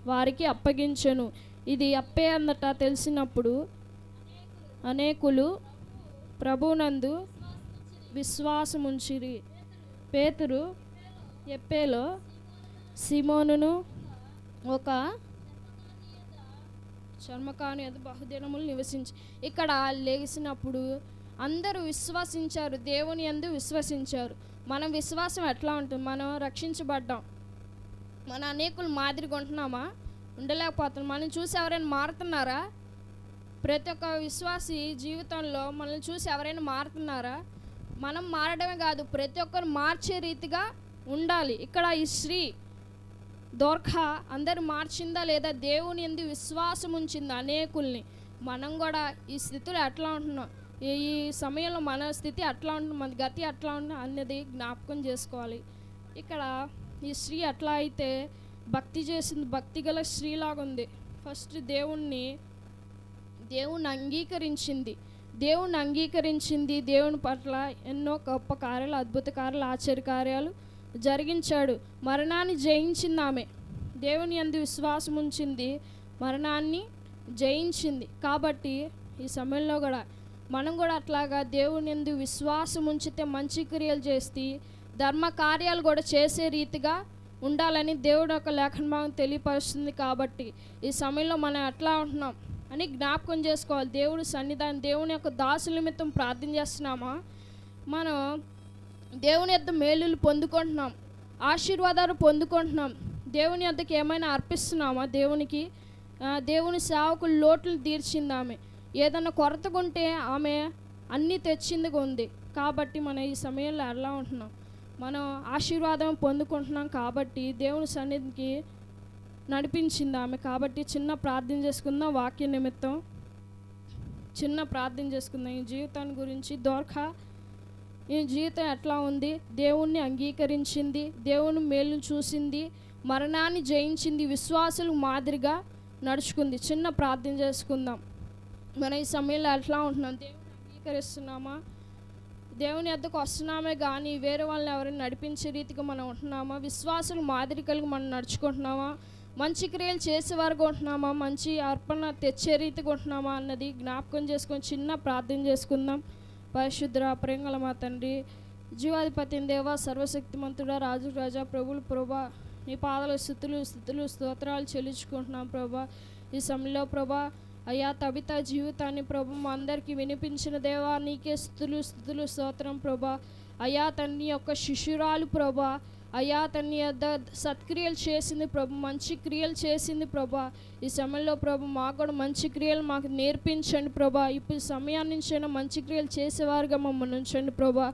S3: వారికి అప్పగించెను. ఇది అప్పే అందట తెలిసినప్పుడు అనేకులు ప్రభువునందు విశ్వాసముంచిరి. పేతురు ఎప్పేలో సిమోనును ఒక చర్మకాను ఎదు బహుదినములు నివసించి, ఇక్కడ లేచినప్పుడు అందరూ విశ్వసించారు, దేవుని యందు విశ్వసించారు. మనం విశ్వాసం ఎట్లా ఉంటుంది? మనం రక్షించబడ్డాం, మన అనేకులు మాదిరిగా ఉంటున్నామా? ఉండలేకపోతున్నాం. మనం చూసి ఎవరైనా మారుతున్నారా? ప్రతి ఒక్క విశ్వాసి జీవితంలో మనల్ని చూసి ఎవరైనా మారుతున్నారా? మనం మారడమే కాదు, ప్రతి ఒక్కరు మార్చే రీతిగా ఉండాలి. ఇక్కడ ఈ స్త్రీ దోర్ఖా అందరు మార్చిందా లేదా? దేవుని యందు విశ్వాసం ఉంచింది అనేకుల్ని. మనం కూడా ఈ స్థితిలో ఎట్లా ఉంటున్నాం, ఈ సమయంలో మన స్థితి అట్లా ఉంటుంది, మన గతి అట్లా ఉంటుంది అన్నది జ్ఞాపకం చేసుకోవాలి. ఇక్కడ ఈ స్త్రీ అట్లా అయితే భక్తి చేసింది, భక్తి గల స్త్రీలాగా ఉంది. ఫస్ట్ దేవుణ్ణి అంగీకరించింది, దేవుని పట్ల ఎన్నో గొప్ప కార్యాలు, అద్భుత కార్యాలు, ఆశ్చర్య కార్యాలు జరిగించాడు. మరణాన్ని జయించింది ఆమె. దేవుని యందు విశ్వాసం ఉంచింది, మరణాన్ని జయించింది. కాబట్టి ఈ సమయంలో కూడా మనం కూడా అట్లాగా దేవుని యందు విశ్వాసం ఉంచితే మంచి క్రియలు చేసి ధర్మ కార్యాలు కూడా చేసే రీతిగా ఉండాలని దేవుడు ఒక లేఖన భాగం తెలియపరుస్తుంది. కాబట్టి ఈ సమయంలో మనం ఎట్లా ఉంటున్నాం అని జ్ఞాపకం చేసుకోవాలి. దేవుడి సన్నిధానం, దేవుని యొక్క దాసుల నిమిత్తం ప్రార్థన చేస్తున్నామా? మనం దేవుని యొద్ద మేలులు పొందుకుంటున్నాం, ఆశీర్వాదాలు పొందుకుంటున్నాం. దేవుని యొద్దకు ఏమైనా అర్పిస్తున్నామా? దేవుని సేవకులు లోట్లు తీర్చింది ఆమె. ఏదన్నా కొరతగా ఉంటే ఆమె అన్నీ తెచ్చిందిగా ఉంది. కాబట్టి మనం ఈ సమయంలో ఎలా ఉంటున్నాం? మనం ఆశీర్వాదం పొందుకుంటున్నాం కాబట్టి దేవుని సన్నిధికి నడిపించింది ఆమె. కాబట్టి చిన్న ప్రార్థన చేసుకుందాం, వాక్య నిమిత్తం చిన్న ప్రార్థన చేసుకుందాం. ఈ జీవితాన్ని గురించి దోర్ఖా ఈ జీవితం ఎట్లా ఉంది? దేవుణ్ణి అంగీకరించింది, దేవుని మేలును చూసింది, మరణాన్ని జయించింది, విశ్వాసులు మాదిరిగా నడుచుకుంది. చిన్న ప్రార్థన చేసుకుందాం. మనం ఈ సమయంలో ఎట్లా ఉంటున్నాం? దేవుని అంగీకరిస్తున్నామా? దేవుని వద్దకు వస్తున్నామే కానీ వేరే వాళ్ళని ఎవరైనా నడిపించే రీతిగా మనం ఉంటున్నామా? విశ్వాసులు మాదిరి కలిగి మనం నడుచుకుంటున్నామా? మంచి క్రియలు చేసేవారుగా ఉంటున్నామా? మంచి అర్పణ తెచ్చే రీతిగా ఉంటున్నామా అన్నది జ్ఞాపకం చేసుకొని చిన్న ప్రార్థన చేసుకుందాం. పరిశుద్ధ ప్రేంగల మా తండ్రి, జీవాధిపతి దేవ, సర్వశక్తిమంతుడా, రాజు రాజా, ప్రభులు ప్రభా, నీ పాదాల స్థుతులు స్తోత్రాలు చెల్లించుకుంటున్నాం ప్రభా. ఈ సమయంలో ప్రభా అయ్యా తబిత జీవితాన్ని ప్రభు మా అందరికీ వినిపించిన దేవా, నీకే స్థుతులు స్తోత్రం ప్రభా. అయ్యా తన్ని యొక్క శిష్యురాలు ప్రభా, అయ్యా తన్ని యొద్ద సత్క్రియలు చేసింది ప్రభు, మంచి క్రియలు చేసింది ప్రభా. ఈ సమయంలో ప్రభు మాకు కూడా మంచి క్రియలు మాకు నేర్పించండి ప్రభా. ఇప్పుడు సమయాన్ని నుంచైనా మంచి క్రియలు చేసేవారుగా మమ్మల్ని ఉంచండి ప్రభా.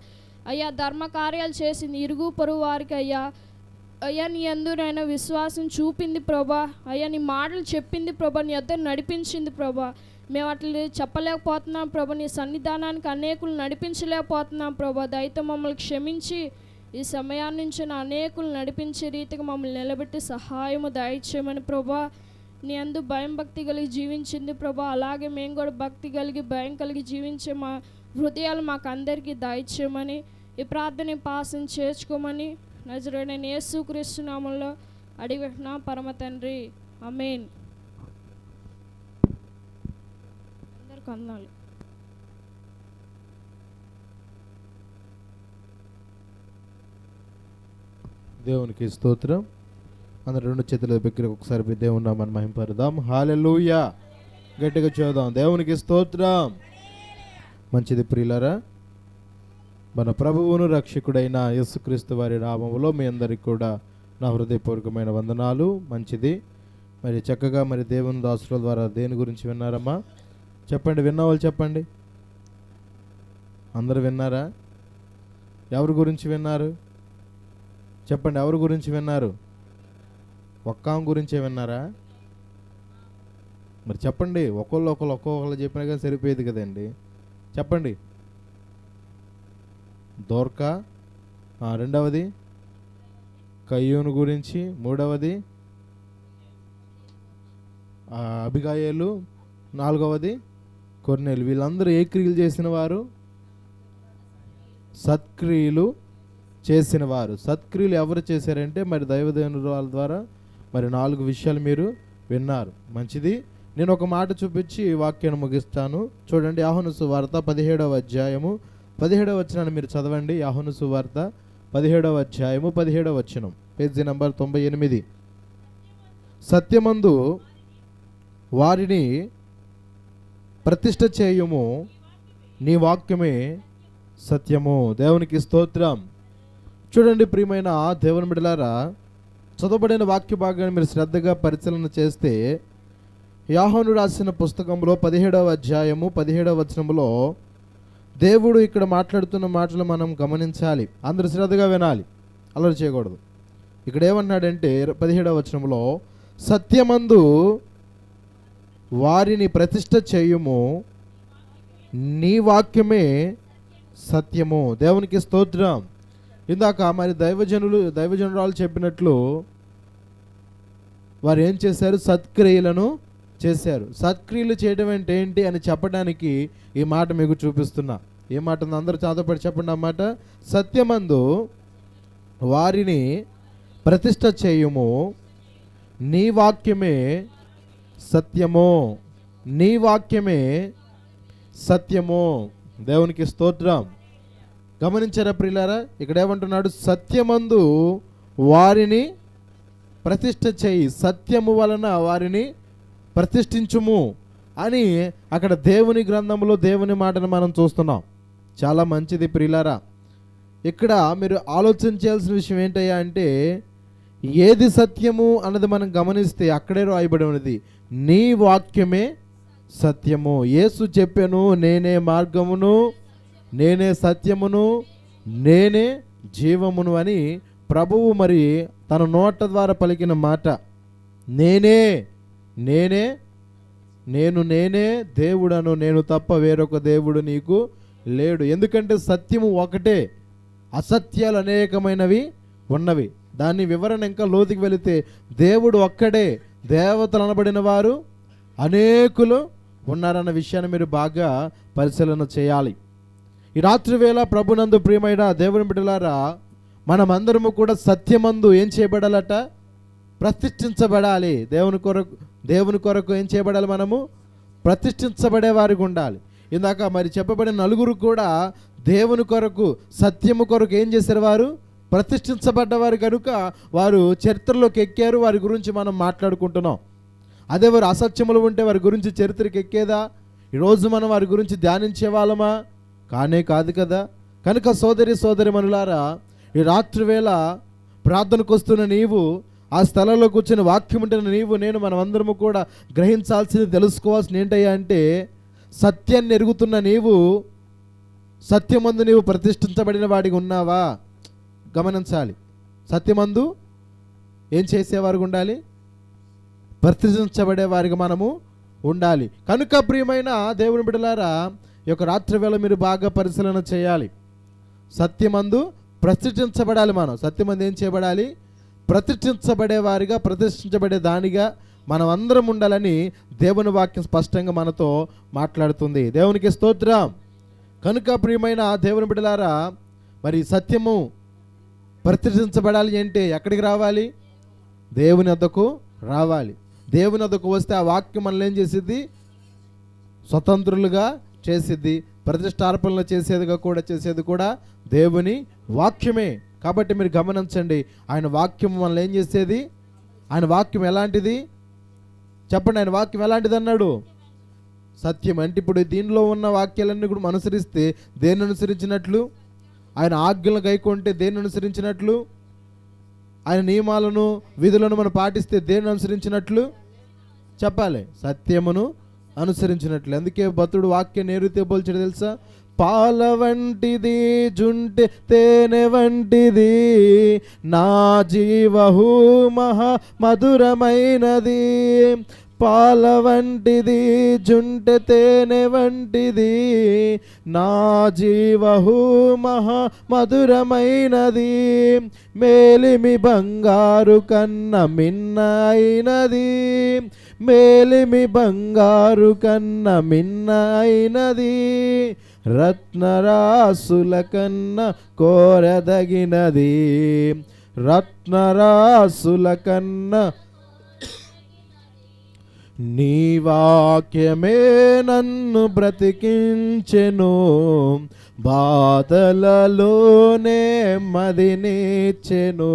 S3: అయ్యా ధర్మ కార్యాలు చేసింది ఇరుగు పొరుగు వారికి అయ్యా నీ యందునైనా విశ్వాసం చూపింది ప్రభా. అయ్యా నీ మాటలు చెప్పింది ప్రభా, నీ యొద్ద నడిపించింది ప్రభా. మేము అట్లా చెప్పలేకపోతున్నాం ప్రభా, నీ సన్నిధానానికి అనేకులు నడిపించలేకపోతున్నాం ప్రభా. దయతో మమ్మల్ని క్షమించి ఈ సమయాన్ని నుంచి అనేకులు నడిపించే రీతిగా మమ్మల్ని నిలబెట్టి సహాయము దయచేయమని ప్రభా. నీ అందు భయం భక్తి కలిగి జీవించింది ప్రభా. అలాగే మేము కూడా భక్తి కలిగి భయం కలిగి జీవించే మా హృదయాలు మాకు అందరికీ దయచేయమని, ఈ ప్రార్థన పాసం చేర్చుకోమని నజరేయుడైన యేసుక్రీస్తు నామములో అడిగిన పరమ తండ్రి, ఆమేన్. అందరికి వందనాలు.
S4: దేవునికి స్తోత్రం. అందరు రెండు చేతుల దగ్గర ఒకసారి దేవుని నామమును మహింపరుదాం. హల్లెలూయా. గట్టిగా చూద్దాం. దేవునికి స్తోత్రం. మంచిది ప్రియులారా, మన ప్రభువును రక్షకుడైన యేసుక్రీస్తు వారి నామములో మీ అందరికి కూడా నా హృదయపూర్వకమైన వందనాలు. మంచిది. మరి చక్కగా మరి దేవుని దాసుల ద్వారా దేని గురించి విన్నారమ్మా? చెప్పండి, విన్న వాళ్ళు చెప్పండి. అందరూ విన్నారా? ఎవరి గురించి విన్నారు? చెప్పండి, ఎవరి గురించి విన్నారు? ఒక్క గురించే విన్నారా? మరి చెప్పండి. ఒక్కొక్కళ్ళు చెప్పినా కానీ సరిపోయేది కదండి. చెప్పండి. దోర్కా, రెండవది కయ్యూను గురించి, మూడవది అబిగాయేలు, నాలుగవది కొర్నేలు. వీళ్ళందరూ ఏ క్రియలు చేసిన వారు? సత్క్రియలు చేసిన వారు. సత్క్రియలు ఎవరు చేశారంటే మరి దైవదేవుని వాళ్ళ ద్వారా మరి 4 విషయాలు మీరు విన్నారు. మంచిది. నేను ఒక మాట చూపించి వాక్యాన్ని ముగిస్తాను. చూడండి, యోహాను సువార్త 17వ అధ్యాయము 17వ వచనాన్ని మీరు చదవండి. యోహాను సువార్త 17వ అధ్యాయము 17వ వచనం, పేజీ నంబర్ 98. సత్యమందు వారిని ప్రతిష్ఠ చేయుము, నీ వాక్యమే సత్యము. దేవునికి స్తోత్రం. చూడండి ప్రియమైన దేవుని బిడ్డలారా, చదవబడిన వాక్య భాగాన్ని మీరు శ్రద్ధగా పరిశీలన చేస్తే యోహాను రాసిన పుస్తకంలో 17వ అధ్యాయము 17వ వచనములో దేవుడు ఇక్కడ మాట్లాడుతున్న మాటలు మనం గమనించాలి. అందరూ శ్రద్ధగా వినాలి, అల్లరి చేయకూడదు. ఇక్కడ ఏమన్నాడంటే 17వ వచనంలో, సత్యమందు వారిని ప్రతిష్ఠ చేయుము, నీ వాక్యమే సత్యము. దేవునికి స్తోత్రం. ఇందాక మరి దైవజనురాలు చెప్పినట్లు వారు ఏం చేశారు? సత్క్రియలను చేశారు. సత్క్రియలు చేయడం అంటే ఏంటి అని చెప్పడానికి ఈ మాట మీకు చూపిస్తున్నా. ఏ మాట ఉందో అందరూ చదవబడి చెప్పండి. అన్నమాట, సత్యమందు వారిని ప్రతిష్ఠ చేయుము, నీ వాక్యమే సత్యము, నీ వాక్యమే సత్యము. దేవునికి స్తోత్రం. గమనించారా ప్రియులారా? ఇక్కడ ఏమంటున్నాడు? సత్యమందు వారిని ప్రతిష్ఠ చేయి, సత్యము వలన వారిని ప్రతిష్ఠించుము అని అక్కడ దేవుని గ్రంథంలో దేవుని మాటను మనం చూస్తున్నాం. చాలా మంచిది ప్రియులారా. ఇక్కడ మీరు ఆలోచించాల్సిన విషయం ఏంటయ్యా అంటే, ఏది సత్యము అన్నది మనం గమనిస్తే అక్కడే రాయబడి ఉన్నది, నీ వాక్యమే సత్యము. యేసు చెప్పెను, నేనే మార్గమును, నేనే సత్యమును, నేనే జీవమును అని ప్రభువు మరి తన నోట ద్వారా పలికిన మాట. నేనే దేవుడను, నేను తప్ప వేరొక దేవుడు నీకు లేడు. ఎందుకంటే సత్యము ఒకటే, అసత్యాలు అనేకమైనవి ఉన్నవి. దాని వివరణ ఇంకా లోతుకి వెళితే దేవుడు ఒక్కడే, దేవతలు అనబడిన వారు అనేకులు ఉన్నారన్న విషయాన్ని మీరు బాగా పరిశీలన చేయాలి. ఈ రాత్రి వేళ ప్రభునందు ప్రియమైన దేవుని బిడ్డలారా, మనమందరము కూడా సత్యమందు ఏం చేయబడాలట? ప్రతిష్ఠించబడాలి. దేవుని కొరకు ఏం చేయబడాలి? మనము ప్రతిష్ఠించబడే వారికి ఉండాలి. ఇందాక మరి చెప్పబడిన 4 కూడా దేవుని కొరకు, సత్యము కొరకు ఏం చేశారు? వారు ప్రతిష్ఠించబడ్డవారు కనుక వారు చరిత్రలోకి ఎక్కారు. వారి గురించి మనం మాట్లాడుకుంటున్నాం. అదే వారు అసత్యములు ఉంటే వారి గురించి చరిత్రకి ఎక్కేదా? ఈరోజు మనం వారి గురించి ధ్యానించే వాళ్ళమా? కాదు కదా. కనుక సోదరి మనులారా, ఈ రాత్రి వేళ ప్రార్థనకు వస్తున్న నీవు, ఆ స్థలంలో కూర్చొని వాక్యం ఉంటున్న నీవు, నేను, మనం అందరము కూడా గ్రహించాల్సింది, తెలుసుకోవాల్సింది ఏంటయ్యా అంటే, సత్యాన్ని ఎరుగుతున్న నీవు, సత్యమందు నీవు ప్రతిష్ఠించబడిన వాడికి ఉన్నావా? గమనించాలి. సత్యమందు ఏం చేసేవారికి ఉండాలి? ప్రతిష్ఠించబడే వారికి మనము ఉండాలి. కనుక ప్రియమైన దేవుని బిడ్డలారా, ఈ యొక్క రాత్రి వేళ మీరు బాగా పరిశీలన చేయాలి. సత్యమందు ప్రతిష్ఠించబడాలి. మనం సత్యమందు ఏం చేయబడాలి? ప్రతిష్ఠించబడే వారిగా, ప్రతిష్ఠించబడే దానిగా మనం అందరం ఉండాలని దేవుని వాక్యం స్పష్టంగా మనతో మాట్లాడుతుంది. దేవునికి స్తోత్రం. కనుక ప్రియమైన దేవుని బిడ్డలారా, మరి సత్యము ప్రతిష్ఠించబడాలి అంటే ఎక్కడికి రావాలి? దేవుని వద్దకు రావాలి. దేవుని వద్దకు వస్తే ఆ వాక్యం మనల్ని ఏం చేసిద్ది? స్వతంత్రులుగా చేసిద్ది. ప్రతిష్టార్పణలు చేసేది కూడా దేవుని వాక్యమే. కాబట్టి మీరు గమనించండి, ఆయన వాక్యం మనల్ని ఏం చేసేది? ఆయన వాక్యం ఎలాంటిది చెప్పండి. ఆయన వాక్యం ఎలాంటిది అన్నాడు? సత్యం. అంటే ఇప్పుడు దీనిలో ఉన్న వాక్యాలన్నీ కూడా అనుసరిస్తే దేన్ని అనుసరించినట్లు? ఆయన ఆజ్ఞలను గైకొంటే దేన్ని అనుసరించినట్లు? ఆయన నియమాలను విధులను మనం పాటిస్తే దేన్ని అనుసరించినట్లు? చెప్పాలి, సత్యమును అనుసరించినట్లు. అందుకే భక్తుడు వాక్యం నేరుతే పోల్చాడు తెలుసా? పాల వంటిది జుంటె తేనె వంటిది, నా జీవహు మహా మధురమైనది. పాల వంటిది జుంటె తేనె వంటిది, నా జీవహు మహా మధురమైనది. మేలిమి బంగారు కన్న మిన్న అయినది, మేలిమి బంగారు కన్న మిన్న అయినది. రత్నరాసుల కన్న కోరదగినది, రత్నరాసుల కన్న. నీ వాక్యమే నన్ను బ్రతికించెను, బాధలలోనే మదినిచ్చెను.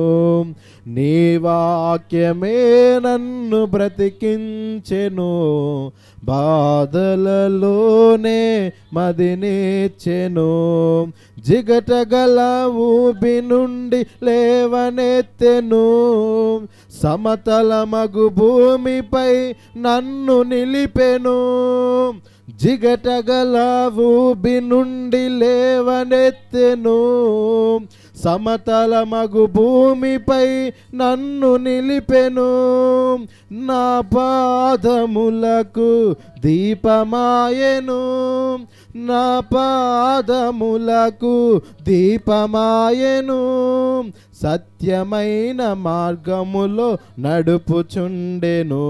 S4: నీ వాక్యమే నన్ను బ్రతికించెను, బాధలలోనే మదినిచ్చెను. జిగటగల ఊబి నుండి లేవనెత్తెను, సమతల మగు భూమిపై నన్ను నిలిపెను. జిగటగల ఊబి నుండి లేవనెత్తెను, సమతల మగు భూమిపై నన్ను నిలిపెను. నా పాదములకు దీపమాయెను, నా పాదములకు దీపమాయెను. సత్యమైన మార్గములో నడుపుచుండెను,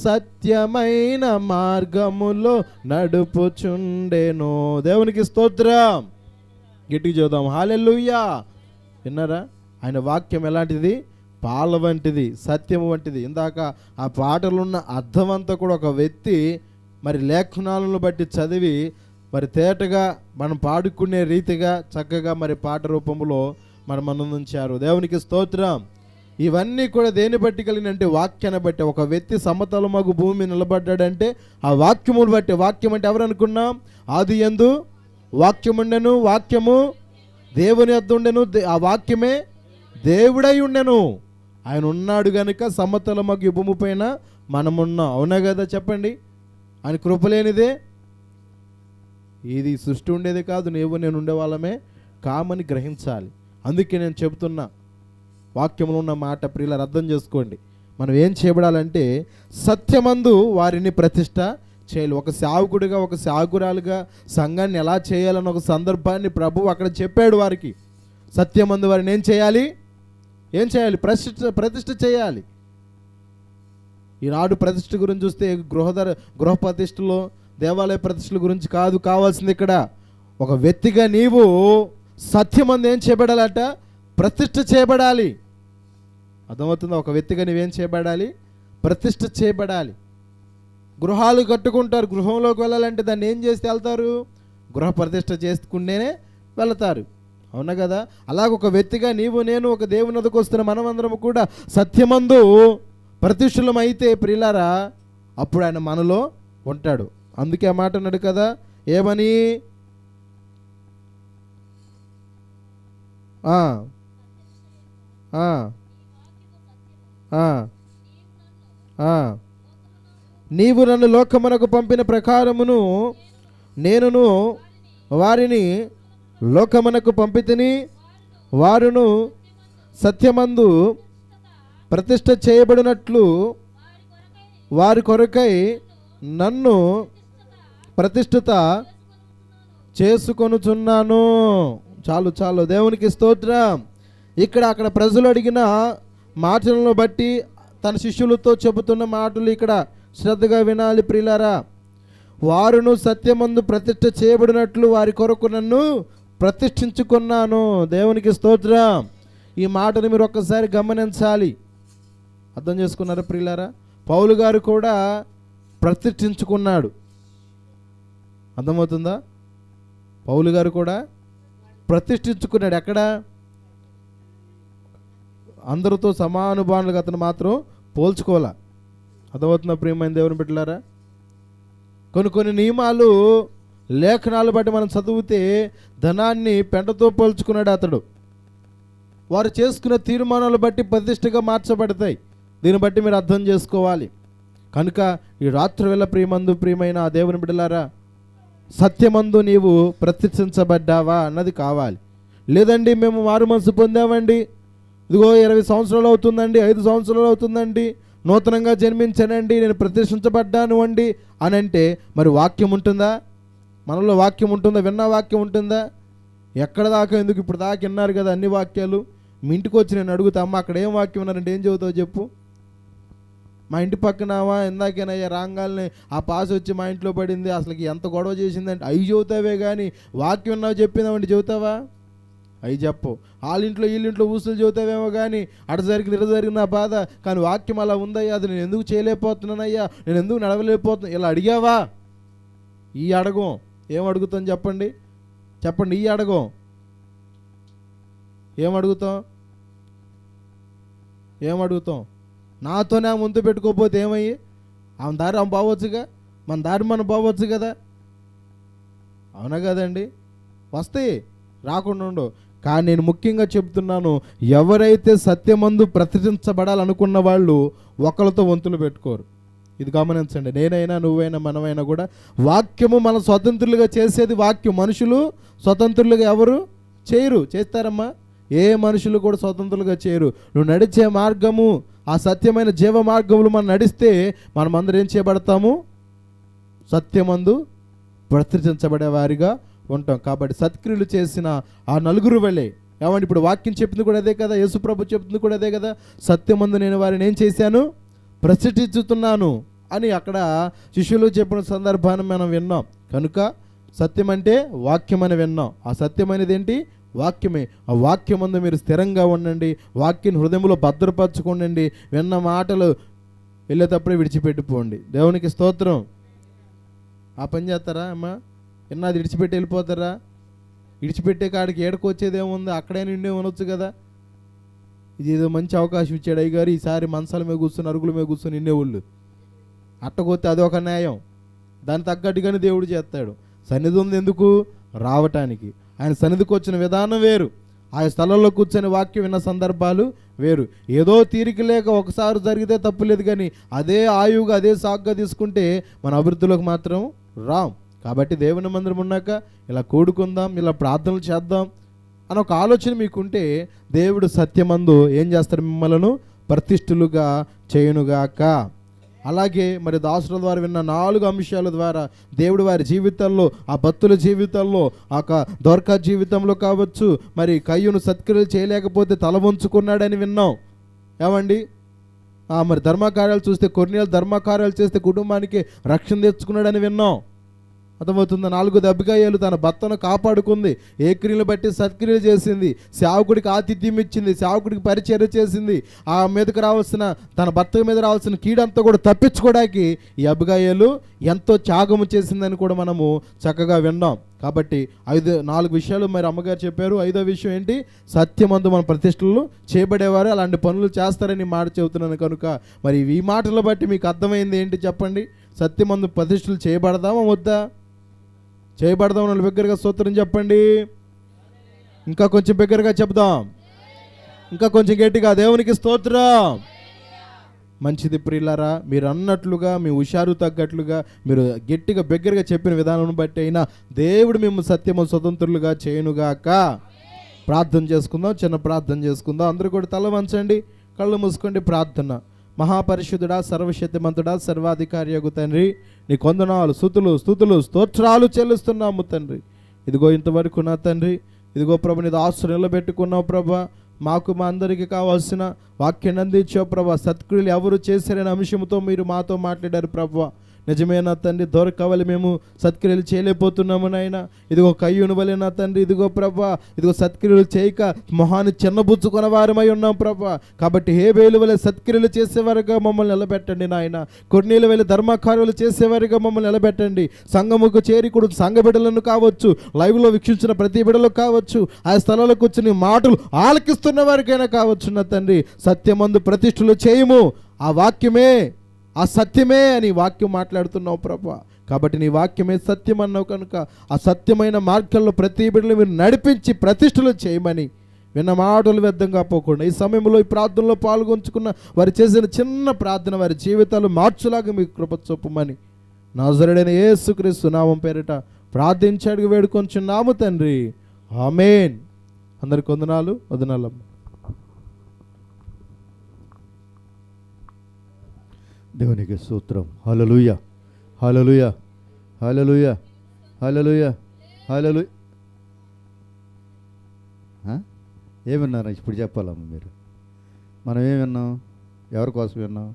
S4: సత్యమైన మార్గములో నడుపుచుండెను. దేవునికి స్తోత్రం. గట్టిగా చూద్దాం హల్లెలూయా. విన్నారా? ఆయన వాక్యం ఎలాంటిది? పాల వంటిది, సత్యం వంటిది. ఇందాక ఆ పాటలున్న అర్థం అంతా కూడా ఒక వ్యక్తి మరి లేఖనాలను బట్టి చదివి మరి తేటగా మనం పాడుకునే రీతిగా చక్కగా మరి పాట రూపంలో మనం అందించారు. దేవునికి స్తోత్రం. ఇవన్నీ కూడా దేని బట్టి కలిగినంటే వాక్యాన్ని బట్టి. ఒక వ్యక్తి సమతలమగు భూమి నిలబడ్డాడంటే ఆ వాక్యమును బట్టి. వాక్యం అంటే ఎవరు అనుకున్నాం? ఆది యందు వాక్యం ఉండెను, వాక్యము దేవుని వద్ద ఉండెను, ఆ వాక్యమే దేవుడై ఉండెను. ఆయన ఉన్నాడు గనుక సమతలమగు భూమి పైన మనమున్నాం. అవునా కదా? చెప్పండి. ఆయన కృపలేనిదే ఇది సృష్టి ఉండేది కాదు, నీవు నేను ఉండేవాళ్ళమే కామని గ్రహించాలి. అందుకే నేను చెబుతున్నా, వాక్యంలో ఉన్న మాట ప్రియులారా అర్థం చేసుకోండి. మనం ఏం చేయబడాలంటే సత్యమందు వారిని ప్రతిష్ట చేయాలి. ఒక సేవకుడిగా, ఒక సేవకురాలుగా సంఘాన్ని ఎలా చేయాలన్న ఒక సందర్భాన్ని ప్రభువు అక్కడ చెప్పాడు వారికి. సత్యమందు వారిని ఏం చేయాలి? ప్రతిష్ఠ చేయాలి. ఈనాడు ప్రతిష్ఠ గురించి చూస్తే గృహ ప్రతిష్టలో, దేవాలయ ప్రతిష్టల గురించి కాదు కావాల్సింది. ఇక్కడ ఒక వ్యక్తిగా నీవు సత్యమందు ఏం చేయబడాలట? ప్రతిష్ఠ చేయబడాలి. అర్థమవుతుందా? ఒక వ్యక్తిగా నీవేం చేయబడాలి? ప్రతిష్ఠ చేయబడాలి. గృహాలు కట్టుకుంటారు, గృహంలోకి వెళ్ళాలంటే దాన్ని ఏం చేస్తే వెళ్తారు? గృహ ప్రతిష్ఠ చేసుకునేనే వెళతారు. అవునా కదా? అలాగ ఒక వ్యక్తిగా నీవు నేను ఒక దేవుని వద్దకు వస్తున్న మనమందరం కూడా సత్యమందు ప్రతిష్ఠలం అయితే ప్రియులారా అప్పుడు ఆయన మనలో ఉంటాడు. అందుకే ఆ మాట అన్నాడు కదా, ఏమని? నీవు నన్ను లోకమునకు పంపిన ప్రకారమును నేనును వారిని లోకమునకు పంపితిని, వారును సత్యమందు ప్రతిష్ఠ చేయబడినట్లు వారి కొరకై నన్ను ప్రతిష్ఠిత చేసుకొనుచున్నాను. చాలు. దేవునికి స్తోత్రం. అక్కడ ప్రజలు అడిగిన మాటలను బట్టి తన శిష్యులతో చెబుతున్న మాటలు ఇక్కడ శ్రద్ధగా వినాలి ప్రియులారా. వారును సత్యమందు ప్రతిష్ఠ చేయబడినట్లు వారి కొరకు నన్ను ప్రతిష్ఠించుకున్నాను. దేవునికి స్తోత్రం. ఈ మాటను మీరు ఒక్కసారి గమనించాలి. అర్థం చేసుకున్నారా ప్రియులారా? పౌలు గారు కూడా ప్రతిష్ఠించుకున్నాడు. అర్థమవుతుందా? పౌలు గారు కూడా ప్రతిష్ఠించుకున్నాడు. ఎక్కడ? అందరితో సమానుభానులుగా అతను మాత్రం పోల్చుకోవాలా. అర్థమవుతుందా ప్రియమైన దేవుని బిడ్డలారా? కొన్ని నియమాలు లేఖనాలు బట్టి మనం చదివితే ధనాన్ని పెంటతో పోల్చుకున్నాడు అతడు. వారు చేసుకున్న తీర్మానాలు బట్టి ప్రతిష్టగా మార్చబడతాయి. దీన్ని బట్టి మీరు అర్థం చేసుకోవాలి. కనుక ఈ రాత్రి వేళ ప్రియమైన ఆ దేవుని బిడ్డలారా, సత్యమందు నీవు ప్రతిష్ఠించబడ్డావా అన్నది కావాలి. లేదండి మేము మారు మనసు పొందామండి, ఇదిగో 20 సంవత్సరాలు అవుతుందండి, 5 సంవత్సరాలు అవుతుందండి, నూతనంగా జన్మించానండి, నేను ప్రతిష్ఠించబడ్డాను అండి అని అంటే మరి వాక్యం ఉంటుందా? మనలో వాక్యం ఉంటుందా? విన్న వాక్యం ఉంటుందా? ఎక్కడ దాకా ఎందుకు? ఇప్పుడు దాకా విన్నారు కదా అన్ని వాక్యాలు. మీ ఇంటికి వచ్చి నేను అడుగుతా, అమ్మ అక్కడ ఏం వాక్యం ఉన్నారంటే ఏం చెబుతావు చెప్పు? మా ఇంటి పక్కనావా ఇందాకేనయ్యా రాగాలని ఆ పాస్ వచ్చి మా ఇంట్లో పడింది, అసలుకి ఎంత గొడవ చేసిందంటే అవి చెబుతావే కానీ వాక్యం ఉన్నావు చెప్పిందామంటే చెబుతావా? అవి చెప్పవు. వాళ్ళింట్లో వీళ్ళింట్లో ఊసులు చెబుతావేమో కానీ అటు జరిగిన ఇటు జరిగిన నా బాధ, కానీ వాక్యం అలా ఉందయ్యా, అది నేను ఎందుకు చేయలేకపోతున్నానయ్యా, నేను ఎందుకు నడవలేకపోతున్నా, ఇలా అడిగావా? ఈ అడగం. ఏం అడుగుతాం చెప్పండి? చెప్పండి. ఈ అడగం ఏమడుగుతాం? నాతోనే ముందు పెట్టుకోకపోతే ఏమయ్యి? ఆమె దారి ఆమె బాగొచ్చుగా, మన దారి మనం బాగొచ్చు కదా. అవునా కదండి? వస్తాయి, రాకుండా ఉండవు. కానీ నేను ముఖ్యంగా చెప్తున్నాను, ఎవరైతే సత్యమందు ప్రతిష్ఠించబడాలనుకున్న వాళ్ళు ఒకరితో వంతులు పెట్టుకోరు. ఇది గమనించండి. నేనైనా నువ్వైనా మనమైనా కూడా వాక్యము మన స్వతంత్రులుగా చేసేది వాక్యం. మనుషులు స్వతంత్రులుగా ఎవరు చేయరు. చేస్తారమ్మా? ఏ మనుషులు కూడా స్వతంత్రులుగా చేయరు. నువ్వు నడిచే మార్గము, ఆ సత్యమైన జీవ మార్గములు మనం నడిస్తే మనం అందరం ఏం చేయబడతాము? సత్యమందు ప్రతిష్ఠించబడే వారిగా ఉంటాం. కాబట్టి సత్క్రియలు చేసిన ఆ నలుగురు వల్లే, ఏమంటే ఇప్పుడు వాక్యం చెప్పింది కూడా అదే కదా, యేసుప్రభు చెప్తుంది కూడా అదే కదా, సత్యమందు నేను వారిని ఏం చేశాను? ప్రతిష్ఠించుతున్నాను అని అక్కడ శిష్యులు చెప్పిన సందర్భాన్ని మనం విన్నాం. కనుక సత్యం అంటే వాక్యం అని విన్నాం. ఆ సత్యమైనది ఏంటి? వాక్యమే. ఆ వాక్యమందు మీరు స్థిరంగా ఉండండి, వాక్యం హృదయంలో భద్రపరచుకోండి. విన్న మాటలు వెళ్ళేటప్పుడే విడిచిపెట్టిపోండి. దేవునికి స్తోత్రం. ఆ పని చేస్తారా అమ్మా? విన్నది విడిచిపెట్టి వెళ్ళిపోతారా? విడిచిపెట్టే కాడికి ఏడుకొచ్చేదేముంది? అక్కడే నిండే ఉండొచ్చు కదా. ఇది ఏదో మంచి అవకాశం ఇచ్చాడు అయ్యగారు, ఈసారి మంచాల మీద కూర్చొని అరుగుల మీద కూర్చొని నిండేవాళ్ళు. అట్టకొస్తే అదొక న్యాయం. దాన్ని తగ్గట్టుగానే దేవుడు చేస్తాడు. సన్నిధి ఉంది ఎందుకు? రావటానికి. ఆయన సన్నిధికి వచ్చిన విధానం వేరు, ఆయన స్థలంలో కూర్చొని వాక్యం విన్న సందర్భాలు వేరు. ఏదో తీరిక లేక ఒకసారి జరిగితే తప్పులేదు, కానీ అదే ఆయువుగా అదే సాగుగా తీసుకుంటే మన అభివృద్ధిలోకి మాత్రం రాం. కాబట్టి దేవుని మందిరం ఉన్నాక ఇలా కూడుకుందాం, ఇలా ప్రార్థనలు చేద్దాం అని ఒక ఆలోచన మీకుంటే దేవుడు సత్యమందు ఏం చేస్తారు? మిమ్మలను ప్రతిష్ఠులుగా చేయునుగాక. అలాగే మరి దాసుల ద్వారా విన్న 4 అంశాల ద్వారా దేవుడు వారి జీవితంలో, ఆ భక్తుల జీవితంలో, ఆ దొరకా జీవితంలో కావచ్చు, మరి కయ్యూను సత్క్రియలు చేయలేకపోతే తల వంచుకున్నాడని విన్నాం. ఏమండి? మరి ధర్మకార్యాలు చూస్తే కొర్నేలు ధర్మకార్యాలు చేస్తే కుటుంబానికి రక్షణ తెచ్చుకున్నాడని విన్నాం. అర్థమవుతుందా? 4 అబిగయీలు తన భర్తను కాపాడుకుంది, ఏ క్రియలు బట్టి సత్క్రియలు చేసింది, సేవకుడికి ఆతిథ్యం ఇచ్చింది, సేవకుడికి పరిచర్య చేసింది. ఆ మీదకి రావాల్సిన, తన భర్త మీద రావాల్సిన కీడంతా కూడా తప్పించుకోవడానికి ఈ అబిగయీలు ఎంతో త్యాగము చేసిందని కూడా మనము చక్కగా విన్నాం. కాబట్టి 4 విషయాలు మరి అమ్మగారు చెప్పారు. 5వ విషయం ఏంటి? సత్యమందు మన ప్రతిష్టలు చేయబడేవారు అలాంటి పనులు చేస్తారని మాట చెబుతున్నాను. కనుక మరి ఈ మాటలు బట్టి మీకు అర్థమైంది ఏంటి చెప్పండి? సత్యమందు ప్రతిష్టలు చేయబడదామా వద్దా? చేయబడదాం. వాళ్ళు బిగ్గరగా స్తోత్రం చెప్పండి. ఇంకా కొంచెం బిగ్గరగా చెప్దాం, ఇంకా కొంచెం గట్టిగా దేవునికి స్తోత్రం. మంచిది ప్రియులారా, మీరు అన్నట్లుగా మీ హుషారు తగ్గట్లుగా మీరు గట్టిగా బిగ్గరగా చెప్పిన విధానం బట్టి అయినా దేవుడు మేము సత్యము స్వతంత్రులుగా చేయనుగాక. ప్రార్థన చేసుకుందాం, చిన్న ప్రార్థన చేసుకుందాం. అందరూ కూడా తల వంచండి, కళ్ళు మూసుకోండి. ప్రార్థన. మహాపరిశుద్ధుడా, సర్వశక్తిమంతుడా, సర్వాధికారియగు తండ్రి, నీ కొందనాలు, స్తుతులు స్తోత్రాలు చెల్లిస్తున్నాము తండ్రి. ఇదిగో ఇంతవరకు నా తండ్రి, ఇదిగో ప్రభు నీ దాసు నిలబెట్టుకున్నావు ప్రభా. మాకు మా అందరికీ కావాల్సిన వాక్యాన్ని అందించావు ప్రభా. సత్క్రియలు ఎవరు చేశారనే అంశంతో మీరు మాతో మాట్లాడారు ప్రభా. నిజమే నా తండ్రి, దొరకవలి మేము సత్క్రియలు చేయలేకపోతున్నాము నాయన. ఇదిగో కయ్యూను వలె నా తండ్రి, ఇదిగో ప్రభా, ఇదిగో సత్క్రియలు చేయక మొహాన్ని చిన్నబుచ్చుకున్న వారమై ఉన్నాం ప్రభా. కాబట్టి హేబేలు వలె సత్క్రియలు చేసేవారుగా మమ్మల్ని నిలబెట్టండి నాయన. కొన్నేళ్ళ వలె ధర్మకార్యాలు చేసేవారుగా మమ్మల్ని నిలబెట్టండి. సంఘముకు చేరి కూడా సంఘ బిడ్డలను కావచ్చు, లైవ్లో వీక్షించిన ప్రతి బిడ్డలు కావచ్చు, ఆ స్థలాలకు వచ్చి మాటలు ఆలకిస్తున్న వారికైనా కావచ్చు నా తండ్రి, సత్యమందు ప్రతిష్ఠలు చేయము. ఆ వాక్యమే, ఆ సత్యమే అని వాక్యం మాట్లాడుతున్నావు ప్రభా. కాబట్టి నీ వాక్యమే సత్యం అన్నావు కనుక ఆ సత్యమైన మార్గంలో ప్రతి బిడ్డలు మీరు నడిపించి ప్రతిష్ఠలు చేయమని విన్న మాటలు వ్యర్థంగా పోకుండా ఈ సమయంలో ఈ ప్రార్థనలో పాల్గొంచుకున్న వారు చేసిన చిన్న ప్రార్థన వారి జీవితాలు మార్చులాగా మీకు కృప చూపమని నజరేయుడైన యేసుక్రీస్తు నామం పేరిట ప్రార్థించి అడిగి వేడుకొంచున్నాము తండ్రి. ఆమేన్. అందరికి వందనాలు. వదనాలమ్మ.
S1: దేవునికి స్తోత్రం. హల్లెలూయా, హల్లెలూయా, హల్లెలూయా, హల్లెలూయా, హల్లెలూయా. ఏమన్నారా ఇప్పుడు చెప్పాలమ్మ మీరు? మనం ఏం విన్నాం? ఎవరి కోసం విన్నాం?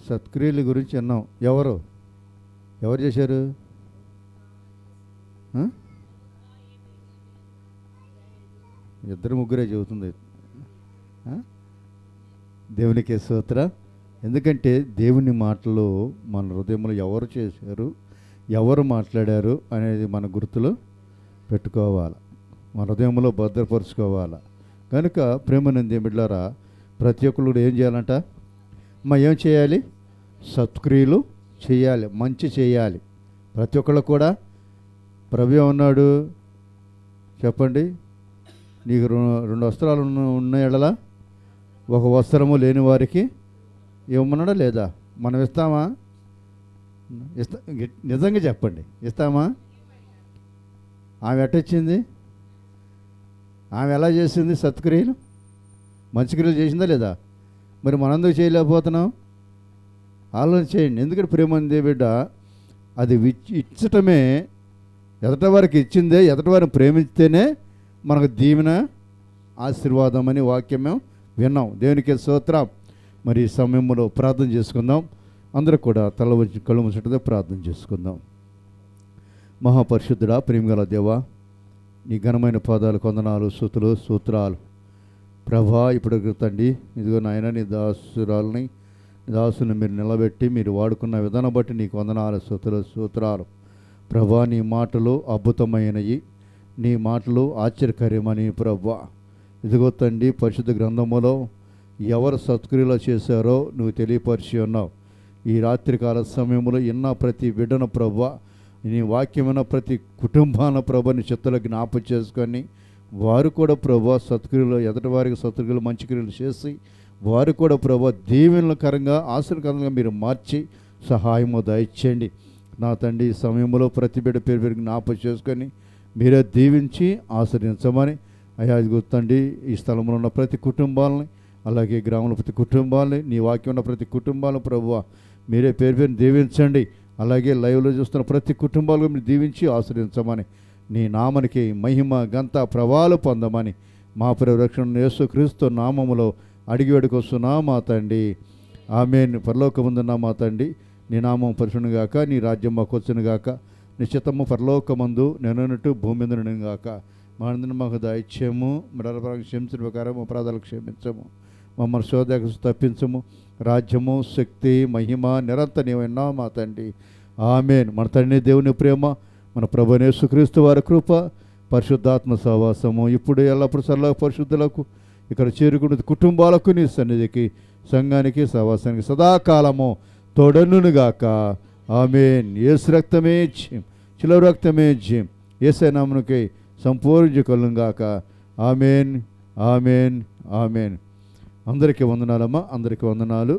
S1: సత్క్రియల గురించి విన్నాం. ఎవరు చేశారు? ఇద్దరు ముగ్గురే చెబుతుంది. దేవునికి స్తోత్రం. ఎందుకంటే దేవుని మాటలు మన హృదయంలో ఎవరు చేశారు, ఎవరు మాట్లాడారు అనేది మన గుర్తులో పెట్టుకోవాలి, మన హృదయంలో భద్రపరుచుకోవాలి. కనుక ప్రేమనంది బిడ్డలారా, ప్రతి ఒక్కరు ఏం చేయాలంట? ఏం చేయాలి? సత్క్రియలు చేయాలి, మంచి చేయాలి. ప్రతి ఒక్కళ్ళు కూడా ప్రభు ఉన్నాడు చెప్పండి. నీకు 2 వస్త్రాలు ఉన్న ఎడలా ఒక వస్త్రము లేని వారికి ఇవ్వమన్నాడా లేదా? మనం ఇస్తామా? నిజంగా చెప్పండి, ఇస్తామా? ఆమె ఎట్టొచ్చింది? ఆమె ఎలా చేసింది సత్క్రియలు? మంచి క్రియలు చేసిందా లేదా? మరి మనందుకు చేయలేకపోతున్నాం? ఆలోచన చేయండి. ఎందుకంటే ప్రేమంది బిడ్డ, అది ఇచ్చటమే, ఎదటి వారికి ఇచ్చిందే, ఎదటి వారిని ప్రేమిస్తేనే మనకు దీవెన, ఆశీర్వాదం అని వాక్యం మేము విన్నాం. దేవునికి స్తోత్రం. మరి ఈ సమయంలో ప్రార్థన చేసుకుందాం. అందరూ కూడా తల వచ్చి కళ్ళు ముచ్చటతో ప్రార్థన చేసుకుందాం. మహాపరిశుద్ధుడా, ప్రేమగల దేవా, నీ ఘనమైన పాదాలు వందనాలు, స్తుతులు, స్తోత్రాలు ప్రభా. ఇప్పుడు తండ్రి, ఇదిగో నాయన, నీ దాసుని మీరు నిలబెట్టి మీరు వాడుకున్న విధానం బట్టి నీకు వందనాలు, స్తుతులు, స్తోత్రాలు ప్రభా. నీ మాటలు అద్భుతమైనవి, నీ మాటలు ఆశ్చర్యకరమని ప్రభా. ఇదిగో తండ్రి, పరిశుద్ధ గ్రంథములో ఎవరు సత్క్రియలు చేశారో నువ్వు తెలియపరిచి ఉన్నావు. ఈ రాత్రికాల సమయంలో ఇన్న ప్రతి బిడ్డను ప్రభా, నీ వాక్యమైన ప్రతి కుటుంబాన ప్రభా నీ చిత్తలో జ్ఞాపకం చేసుకొని వారు కూడా ప్రభా సత్క్రియలు, ఎదటి వారికి సత్క్రియలు, మంచి క్రియలు చేసి వారు కూడా ప్రభా దీవెనకరంగా, ఆశీర్వాదకరంగా మీరు మార్చి సహాయము దయచేయండి నా తండ్రి. ఈ సమయంలో ప్రతి బిడ్డ పేరు జ్ఞాపకం చేసుకొని మీరే దీవించి ఆశీర్వదించమని అయ్యా. తండ్రి, ఈ స్థలంలో ఉన్న ప్రతి కుటుంబాలని, అలాగే గ్రామంలో ప్రతి కుటుంబాలని, నీ వాక్యం ఉన్న ప్రతి కుటుంబాలను ప్రభువా మీరే పేరు దీవించండి. అలాగే లైవ్లో చూస్తున్న ప్రతి కుటుంబాలను మీరు దీవించి ఆశ్రయించమని, నీ నామానికి మహిమ, ఘనత, ప్రభావాలు పొందమని మా రక్షణ యేసుక్రీస్తు నామములో అడిగి వేడుకొస్తున్నా మా తండ్రి. ఆమేన్. పరలోకమందున్న మా తండ్రి, నీ నామం పరిశుద్ధం గాక, నీ రాజ్యం మాకు వచ్చును గాక, నీ చిత్తము పరలోకమందు నేనన్నట్టు భూమి మీద నుండును గాక. మా అందరిని మాకు దయచేయము, మరపరంగా క్షమించిన ప్రకారం మా అపరాధాలు క్షమించము, మమ్మల్ని శోధకు తప్పించము. రాజ్యము, శక్తి, మహిమ నిరంతరం నీవైనా మా తండ్రి. ఆమేన్. మన తండ్రి దేవుని ప్రేమ, మన ప్రభువైన యేసుక్రీస్తు వారి కృప, పరిశుద్ధాత్మ సహవాసము ఇప్పుడు ఎల్లప్పుడు సర్వ పరిశుద్ధులకు, ఇక్కడ చేరుకున్న కుటుంబాలకు, నీ సన్నిధికి, సంఘానికి, సహవాసానికి సదాకాలము తోడనుగాక. ఆమేన్. యేసు రక్తమే జయం, శిలువ రక్తమే జయం. యేసే నామమునకే సంపూర్ణ కలుగాక. ఆమేన్, ఆమేన్, ఆమేన్. అందరికీ వందనాలమ్మా, అందరికీ వందనాలు.